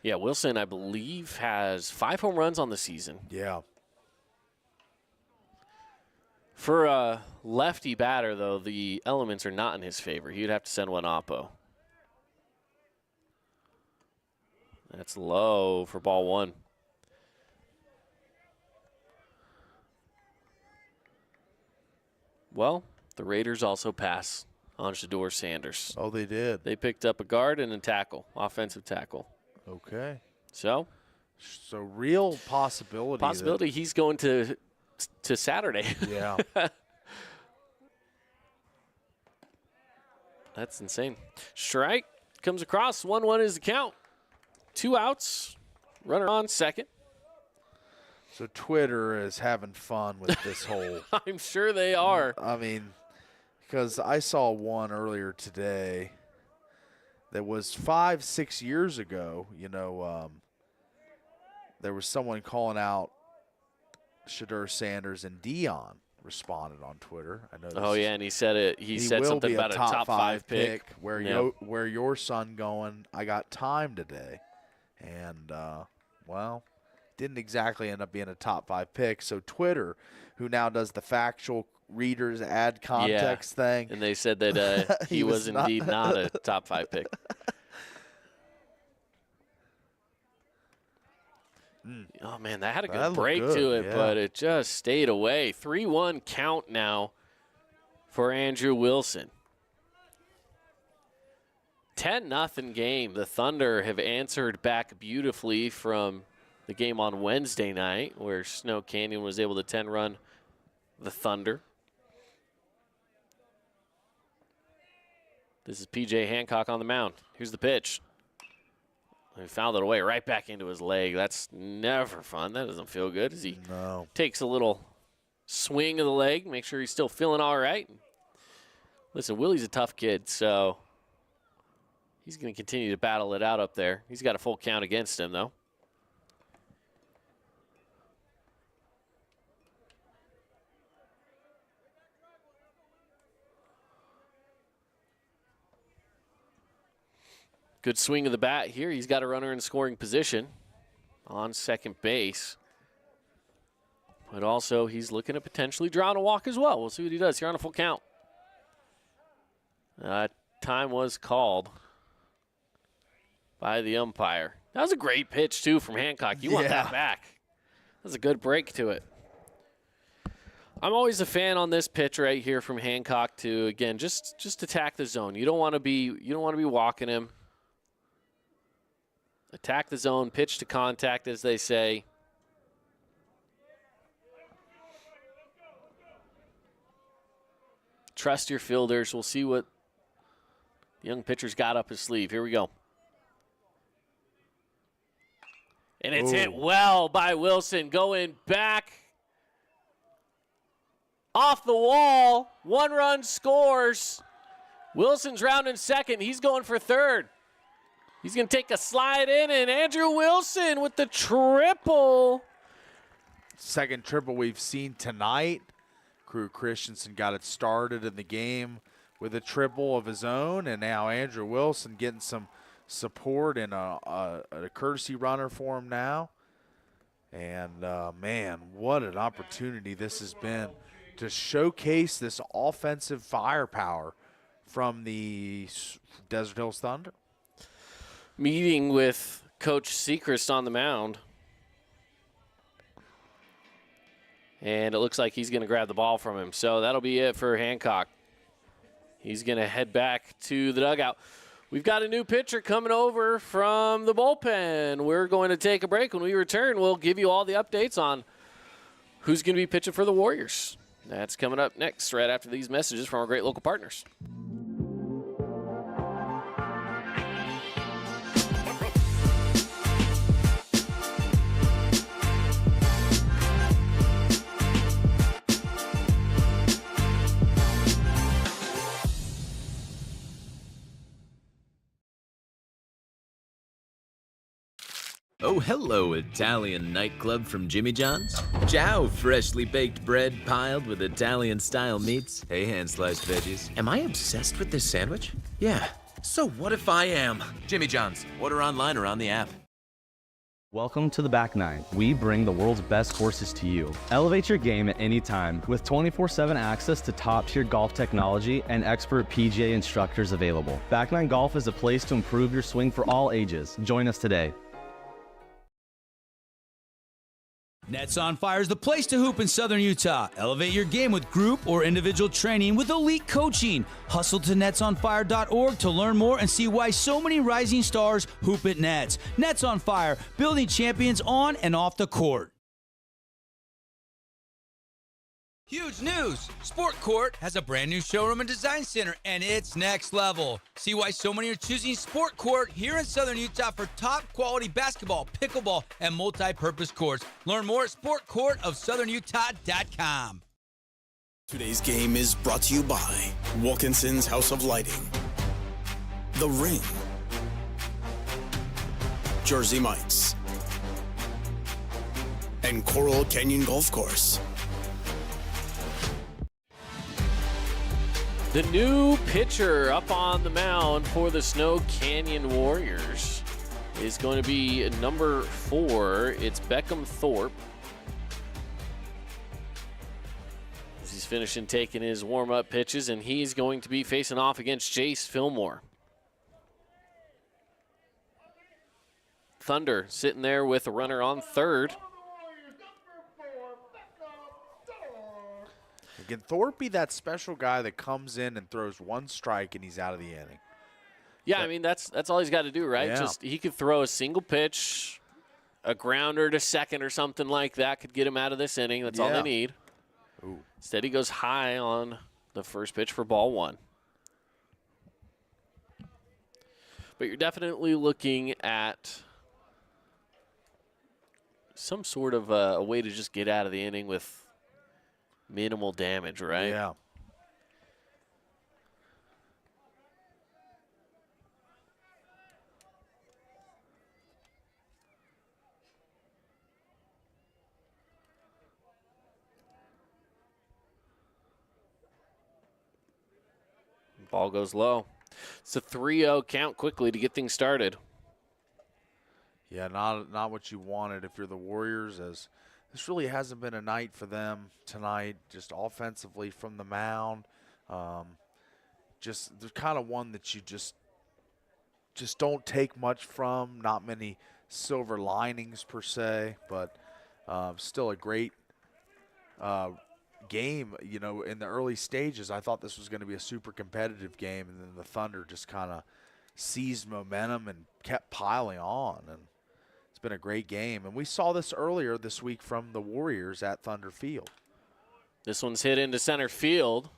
Yeah, Wilson, I believe, has 5 home runs on the season. Yeah. For a lefty batter, though, the elements are not in his favor. He'd have to send one oppo. That's low for ball 1. Well, the Raiders also pass on Shador Sanders. Oh, they did. They picked up a guard and a tackle, offensive tackle. Okay. So real possibility. Possibility he's going to Saturday. Yeah. That's insane. Strike comes across. 1-1 is the count. 2 outs. Runner on second. So Twitter is having fun with this whole. I'm sure they are. I mean, because I saw one earlier today that was 5-6 years ago. There was someone calling out Shadur Sanders, and Dion responded on Twitter. I know. Oh yeah, and he said it. He said something about a top 5 pick. Where your son going? I got time today, and didn't exactly end up being a top 5 pick. So Twitter, who now does the factual readers add context thing, and they said that he was indeed not a top 5 pick. Oh, man, that had a good break to it, but it just stayed away. 3-1 count now for Andrew Wilson. 10-0 game. The Thunder have answered back beautifully from the game on Wednesday night where Snow Canyon was able to 10-run the Thunder. This is P.J. Hancock on the mound. Here's the pitch. He fouled it away right back into his leg. That's never fun. That doesn't feel good as he takes a little swing of the leg, make sure he's still feeling all right. Listen, Willie's a tough kid, so he's going to continue to battle it out up there. He's got a full count against him, though. Good swing of the bat here. He's got a runner in scoring position on second base. But also, he's looking at potentially drawing a walk as well. We'll see what he does here on a full count. Time was called by the umpire. That was a great pitch, too, from Hancock. You want that back. That was a good break to it. I'm always a fan on this pitch right here from Hancock to, again, just attack the zone. You don't want to be walking him. Attack the zone, pitch to contact, as they say. Trust your fielders. We'll see what the young pitcher's got up his sleeve. Here we go. And it's hit well by Wilson. Going back. Off the wall. 1 run scores. Wilson's rounding second. He's going for third. He's going to take a slide in, and Andrew Wilson with the triple. Second triple we've seen tonight. Crew Christensen got it started in the game with a triple of his own, and now Andrew Wilson getting some support and a courtesy runner for him now. And, man, what an opportunity this has been to showcase this offensive firepower from the Desert Hills Thunder. Meeting with Coach Sechrist on the mound. And it looks like he's going to grab the ball from him. So that'll be it for Hancock. He's going to head back to the dugout. We've got a new pitcher coming over from the bullpen. We're going to take a break. When we return, we'll give you all the updates on who's going to be pitching for the Warriors. That's coming up next, right after these messages from our great local partners. Oh, hello, Italian nightclub from Jimmy John's. Ciao, freshly baked bread piled with Italian-style meats. Hey, hand-sliced veggies. Am I obsessed with this sandwich? Yeah. So what if I am? Jimmy John's. Order online or on the app. Welcome to the Back Nine. We bring the world's best courses to you. Elevate your game at any time with 24/7 access to top-tier golf technology and expert PGA instructors available. Back Nine Golf is a place to improve your swing for all ages. Join us today. Nets on Fire is the place to hoop in Southern Utah. Elevate your game with group or individual training with elite coaching. Hustle to netsonfire.org to learn more and see why so many rising stars hoop at Nets. Nets on Fire, building champions on and off the court. Huge news! Sport Court has a brand new showroom and design center, and it's next level. See why so many are choosing Sport Court here in Southern Utah for top quality basketball, pickleball, and multi-purpose courts. Learn more at sportcourtofsouthernutah.com. Today's game is brought to you by Wilkinson's House of Lighting, The Ring, Jersey Mike's, and Coral Canyon Golf Course. The new pitcher up on the mound for the Snow Canyon Warriors is going to be number 4. It's Beckham Thorpe. As he's finishing taking his warm-up pitches, and he's going to be facing off against Jace Fillmore. Thunder sitting there with a runner on third. Can Thorpe be that special guy that comes in and throws one strike and he's out of the inning? Yeah, I mean, that's all he's got to do, right? Yeah. Just he could throw a single pitch, a grounder to second or something like that could get him out of this inning. That's all they need. Ooh. Instead, he goes high on the first pitch for ball 1. But you're definitely looking at some sort of a way to just get out of the inning with minimal damage, right? Yeah. Ball goes low. It's a 3-0 count quickly to get things started. Yeah, not what you wanted if you're the Warriors, as this really hasn't been a night for them tonight, just offensively from the mound. Just they're kind of one that you just don't take much from. Not many silver linings per se, but still a great game. You know, in the early stages, I thought this was going to be a super competitive game, and then the Thunder just kind of seized momentum and kept piling on, and it's been a great game. And we saw this earlier this week from the Warriors at Thunder Field. This one's hit into center field,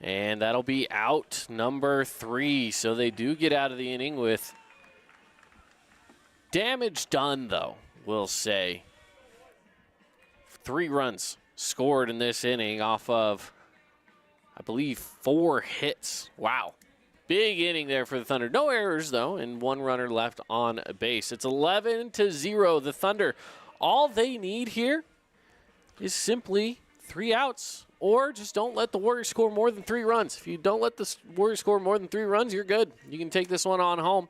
and that'll be out number 3. So they do get out of the inning with damage done, though, we'll say. 3 runs scored in this inning off of, I believe, 4 hits. Wow. Big inning there for the Thunder. No errors, though, and 1 runner left on base. It's 11-0. The Thunder, all they need here is simply 3 outs, or just don't let the Warriors score more than 3 runs. If you don't let the Warriors score more than 3 runs, you're good. You can take this one on home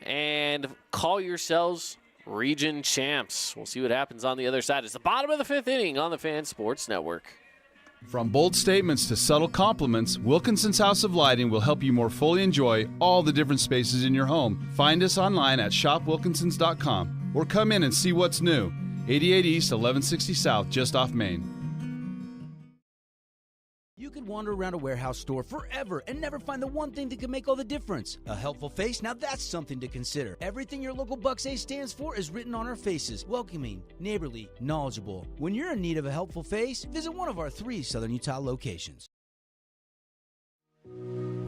and call yourselves region champs. We'll see what happens on the other side. It's the bottom of the 5th inning on the Fan Sports Network. From bold statements to subtle compliments, Wilkinson's House of Lighting will help you more fully enjoy all the different spaces in your home. Find us online at shopwilkinsons.com or come in and see what's new. 88 East, 1160 South, just off Main. You could wander around a warehouse store forever and never find the one thing that could make all the difference. A helpful face? Now that's something to consider. Everything your local Bucks A stands for is written on our faces. Welcoming, neighborly, knowledgeable. When you're in need of a helpful face, visit one of our 3 Southern Utah locations.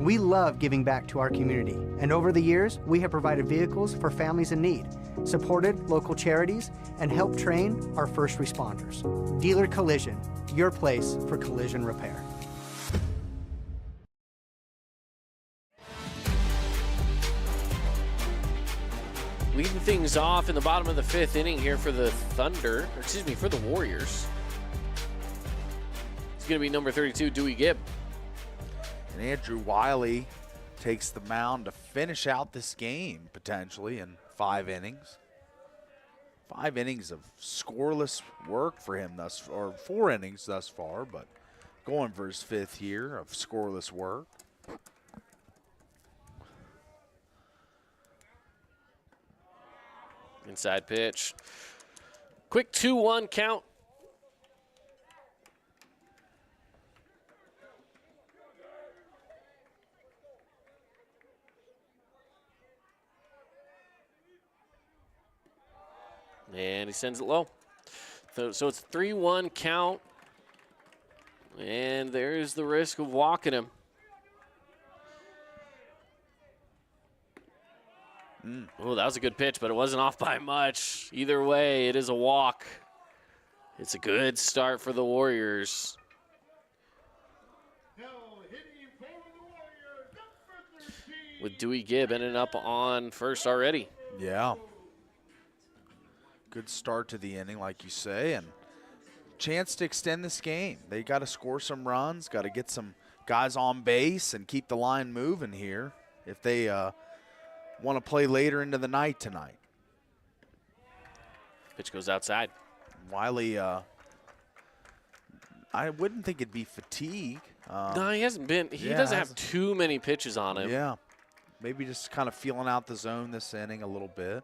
We love giving back to our community, and over the years, we have provided vehicles for families in need, supported local charities, and helped train our first responders. Dealer Collision, your place for collision repair. Leading things off in the bottom of the 5th inning here for the Thunder, or excuse me, for the Warriors. It's going to be number 32, Dewey Gibb. And Andrew Wiley takes the mound to finish out this game, potentially, in 5 innings. 5 innings of scoreless work for him or 4 innings thus far, but going for his 5th year of scoreless work. Inside pitch. Quick 2-1 count. And he sends it low. So it's 3-1 count And there's the risk of walking him. Oh, that was a good pitch, but it wasn't off by much. Either way, it is a walk. It's a good start for the Warriors. With Dewey Gibb ending up on first already. Yeah. Good start to the inning, like you say, and chance to extend this game. They got to score some runs, got to get some guys on base and keep the line moving here if they want to play later into the night tonight. Pitch goes outside. Wiley, I wouldn't think it'd be fatigue. No, he hasn't been. He doesn't have too many pitches on him. Yeah. Maybe just kind of feeling out the zone this inning a little bit.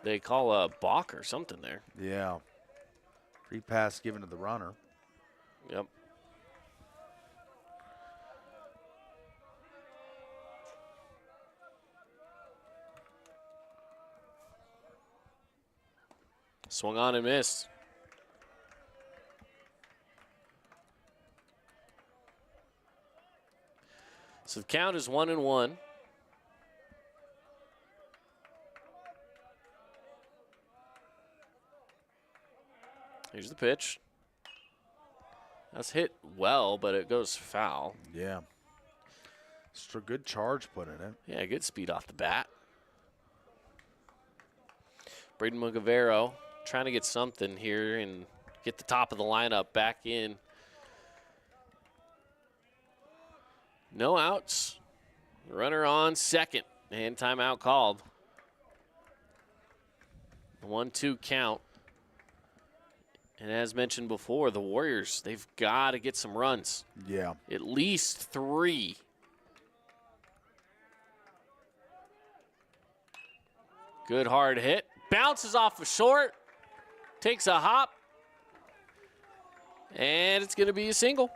They call a balk or something there. Yeah. Free pass given to the runner. Yep. Swung on and missed. So the count is 1-1. Here's the pitch. That's hit well, but it goes foul. Yeah. It's a good charge put in it. Yeah, good speed off the bat. Braden Mugavero trying to get something here and get the top of the lineup back in. No outs. Runner on second. And timeout called. 1-2 count. And as mentioned before, the Warriors, they've got to get some runs. Yeah. At least 3. Good hard hit. Bounces off a short. Takes a hop. And it's going to be a single.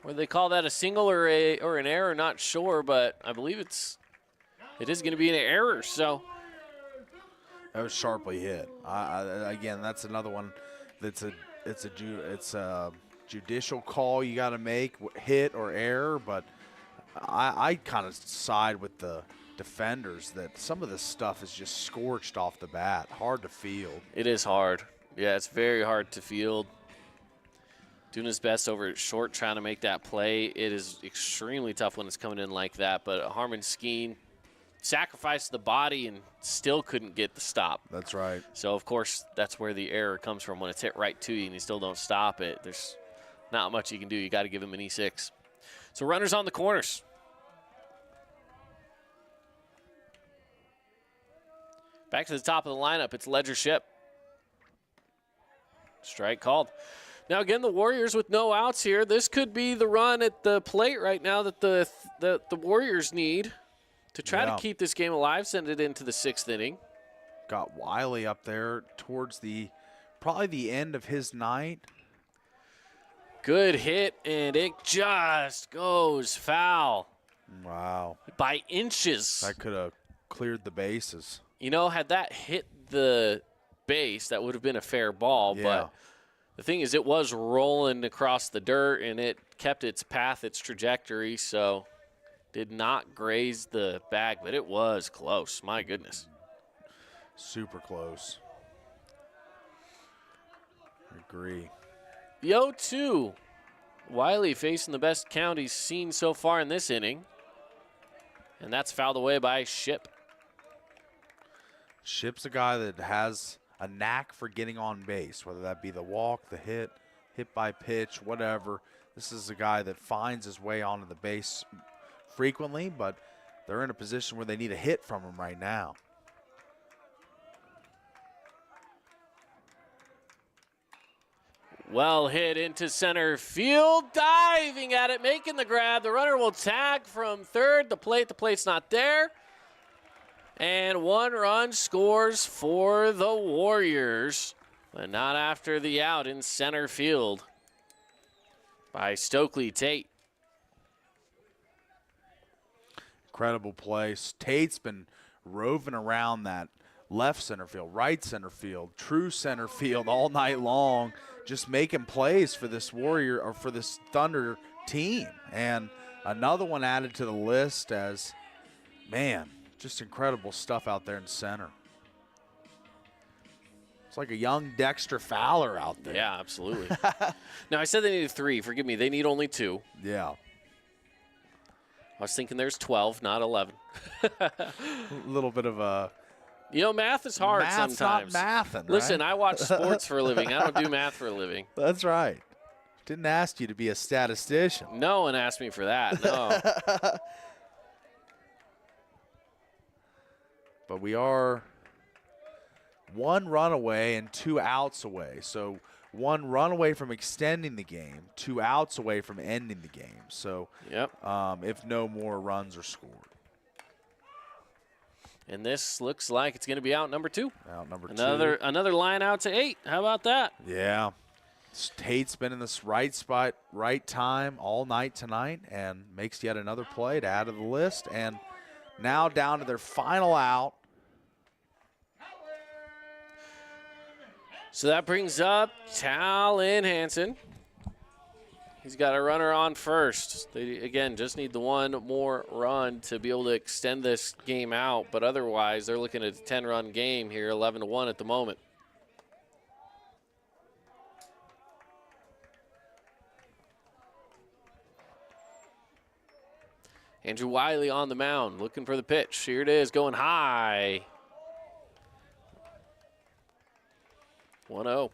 Whether they call that a single or an error, not sure, but I believe it is going to be an error. So that was sharply hit. Again, that's another one that's it's a judicial call you got to make, hit or error. But I kind of side with the defenders that some of this stuff is just scorched off the bat, hard to field. It is hard. Yeah, it's very hard to field. Doing his best over at short, trying to make that play. It is extremely tough when it's coming in like that. But Harmon Skeen sacrificed the body and still couldn't get the stop. That's right. So, of course, that's where the error comes from. When it's hit right to you and you still don't stop it, there's not much you can do. You got to give him an E6. So runners on the corners. Back to the top of the lineup, it's Ledger Ship. Strike called. Now, again, the Warriors with no outs here. This could be the run at the plate right now that the Warriors need to try to keep this game alive, send it into the 6th inning. Got Wiley up there towards probably the end of his night. Good hit, and it just goes foul. Wow. By inches. That could have cleared the bases. You know, had that hit the base, that would have been a fair ball, but the thing is, it was rolling across the dirt, and it kept its path, its trajectory, so did not graze the bag, but it was close. My goodness. Super close. I agree. The 0-2. Wiley facing the best count he's seen so far in this inning, and that's fouled away by Ship. Ship's a guy that has a knack for getting on base, whether that be the walk, the hit by pitch, whatever. This is a guy that finds his way onto the base frequently, but they're in a position where they need a hit from him right now. Well hit into center field, diving at it, making the grab. The runner will tag from third. The plate's not there. And 1 run scores for the Warriors, but not after the out in center field by Stokely Tate. Incredible play. Tate's been roving around that left center field, right center field, true center field all night long, just making plays for this Warrior or for this Thunder team. And another one added to the list as, man, just incredible stuff out there in center. It's like a young Dexter Fowler out there. Yeah, absolutely. Now, I said they needed 3. Forgive me. They need only 2. Yeah. I was thinking there's 12, not 11. A little bit of a... You know, math is hard Math's sometimes. not mathin', right? Listen, I watch sports for a living. I don't do math for a living. That's right. Didn't ask you to be a statistician. No one asked me for that, no. But we are 1 run away and 2 outs away. So 1 run away from extending the game, 2 outs away from ending the game. So if no more runs are scored. And this looks like it's going to be out number 2. Out number 2. Another line out to 8. How about that? Yeah. Tate's been in this right spot, right time all night tonight and makes yet another play to add to the list. And now down to their final out. So that brings up Talon Hansen. He's got a runner on first. They, again, just need the 1 more run to be able to extend this game out. But otherwise, they're looking at a 10-run game here, 11-1 at the moment. Andrew Wiley on the mound, looking for the pitch. Here it is, going high. 1-0.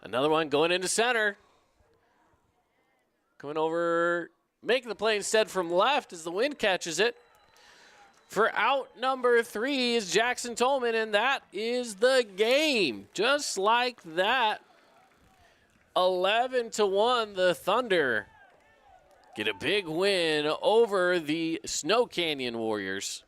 Another one going into center. Coming over, making the play instead from left as the wind catches it. For out number 3 is Jackson Tolman, and that is the game. Just like that, 11-1, the Thunder get a big win over the Snow Canyon Warriors.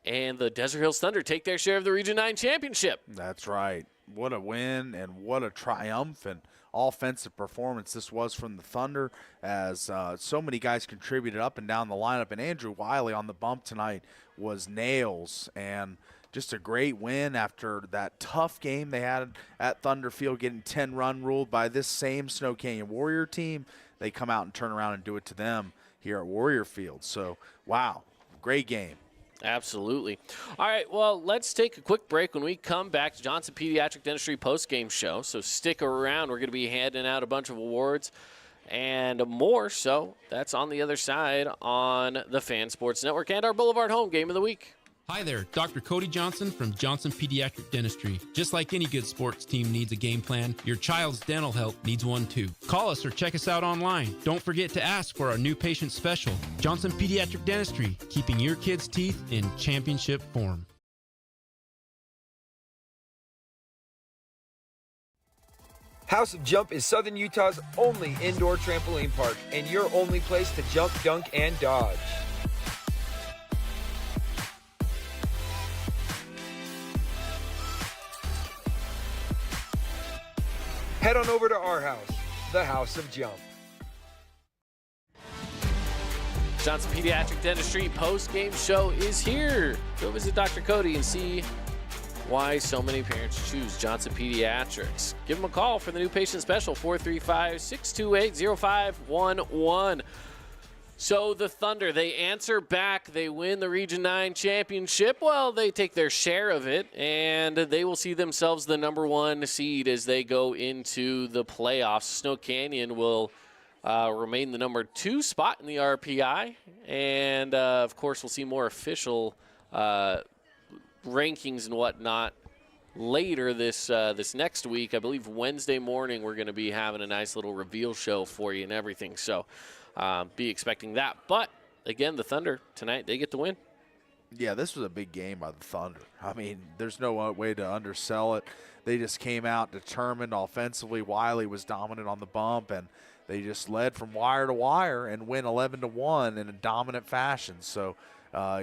And the Desert Hills Thunder take their share of the Region 9 championship. That's right. What a win and what a triumphant offensive performance this was from the Thunder as so many guys contributed up and down the lineup. And Andrew Wiley on the bump tonight was nails, and just a great win after that tough game they had at Thunder Field, getting 10-run ruled by this same Snow Canyon Warrior team. They come out and turn around and do it to them here at Warrior Field. So, wow, great game. Absolutely. All right, well, let's take a quick break. When we come back to Johnson Pediatric Dentistry post-game show, so stick around. We're going to be handing out a bunch of awards and more, so that's on the other side on the Fan Sports Network and our Boulevard Home Game of the Week. Hi there, Dr. Cody Johnson from Johnson Pediatric Dentistry. Just like any good sports team needs a game plan, your child's dental health needs one too. Call us or check us out online. Don't forget to ask for our new patient special. Johnson Pediatric Dentistry, keeping your kids' teeth in championship form. House of Jump is Southern Utah's only indoor trampoline park and your only place to jump, dunk, and dodge. Head on over to our house, the House of Jump. Johnson Pediatric Dentistry post-game show is here. Go visit Dr. Cody and see why so many parents choose Johnson Pediatrics. Give them a call for the new patient special, 435-628-0511. So the Thunder, they answer back. They win the Region 9 championship. Well, they take their share of it, and they will see themselves the number 1 seed as they go into the playoffs. Snow Canyon will remain the number 2 spot in the RPI. And, of course, we'll see more official rankings and whatnot later this next week. I believe Wednesday morning we're going to be having a nice little reveal show for you and everything. So be expecting that. But, again, the Thunder tonight, they get the win. Yeah, this was a big game by the Thunder. I mean, there's no way to undersell it. They just came out determined offensively. Wiley was dominant on the bump, and they just led from wire to wire and win 11-1 in a dominant fashion. So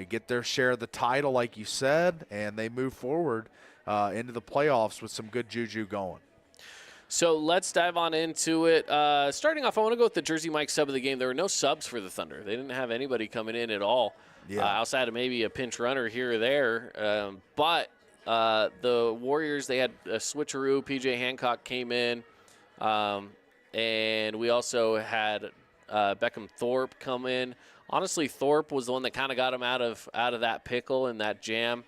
get their share of the title, like you said, and they move forward into the playoffs with some good juju going. So let's dive on into it. Starting off, I want to go with the Jersey Mike sub of the game. There were no subs for the Thunder. They didn't have anybody coming in at all, outside of maybe a pinch runner here or there. But the Warriors, they had a switcheroo. P.J. Hancock came in, and we also had Beckham Thorpe come in. Honestly, Thorpe was the one that kind of got him out of that pickle and that jam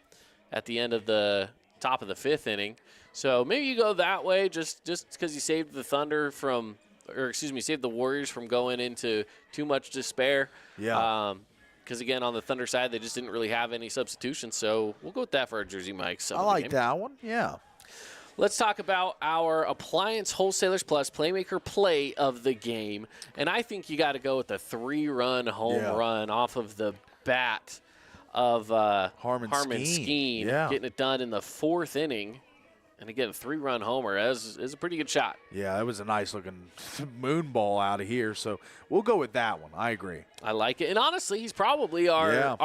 at the end of the top of the 5th inning. So maybe you go that way just because you saved the Thunder saved the Warriors from going into too much despair. Yeah. Because, again, on the Thunder side, they just didn't really have any substitutions. So we'll go with that for our Jersey Mike's. I like that one, yeah. Let's talk about our Appliance Wholesalers Plus Playmaker play of the game. And I think you got to go with the 3-run home run off of the bat of Harmon Skeen, getting it done in the 4th inning. And again, a 3-run homer is a pretty good shot. Yeah, that was a nice-looking moon ball out of here. So we'll go with that one. I agree. I like it. And honestly, he's probably our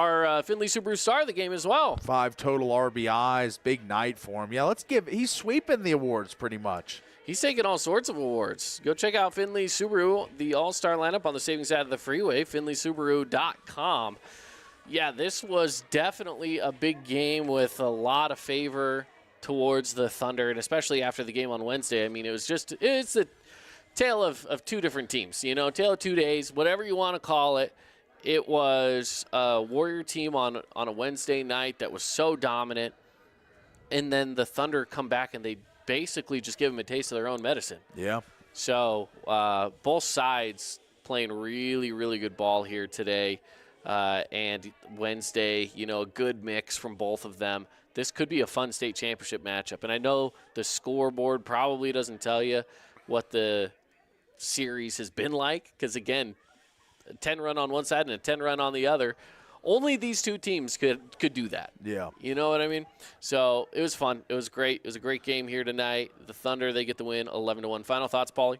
Findlay Subaru star of the game as well. 5 total RBIs, big night for him. Yeah, he's sweeping the awards pretty much. He's taking all sorts of awards. Go check out Findlay Subaru, the all-star lineup on the savings side of the freeway, findlaysubaru.com. Yeah, this was definitely a big game with a lot of favor towards the Thunder, and especially after the game on Wednesday. I mean, it's a tale of two different teams, tale of 2 days, whatever you want to call it. It was a Warrior team on a Wednesday night that was so dominant, and then the Thunder come back and they basically just give them a taste of their own medicine. Yeah. So both sides playing really, really good ball here today, and Wednesday, a good mix from both of them. This could be a fun state championship matchup. And I know the scoreboard probably doesn't tell you what the series has been like because, again, a 10-run on one side and a 10-run on the other. Only these two teams could do that. Yeah. You know what I mean? So it was fun. It was great. It was a great game here tonight. The Thunder, they get the win 11-1. Final thoughts, Paulie?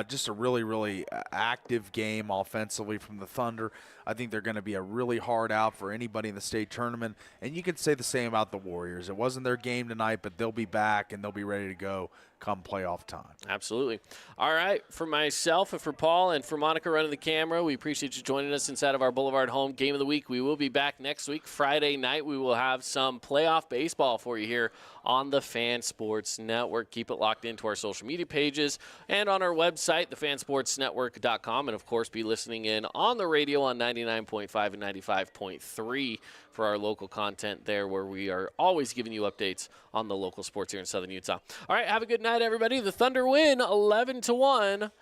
Just a really, really active game offensively from the Thunder. I think they're going to be a really hard out for anybody in the state tournament. And you can say the same about the Warriors. It wasn't their game tonight, but they'll be back and they'll be ready to go come playoff time. Absolutely. All right, for myself and for Paul and for Monica running the camera, we appreciate you joining us inside of our Boulevard Home Game of the Week. We will be back next week, Friday night. We will have some playoff baseball for you here on the Fan Sports Network. Keep it locked into our social media pages and on our website, thefansportsnetwork.com, and, of course, be listening in on the radio on 99.5 and 95.3 for our local content there, where we are always giving you updates on the local sports here in Southern Utah. All right, have a good night, everybody. The Thunder win 11-1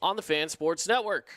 on the Fan Sports Network.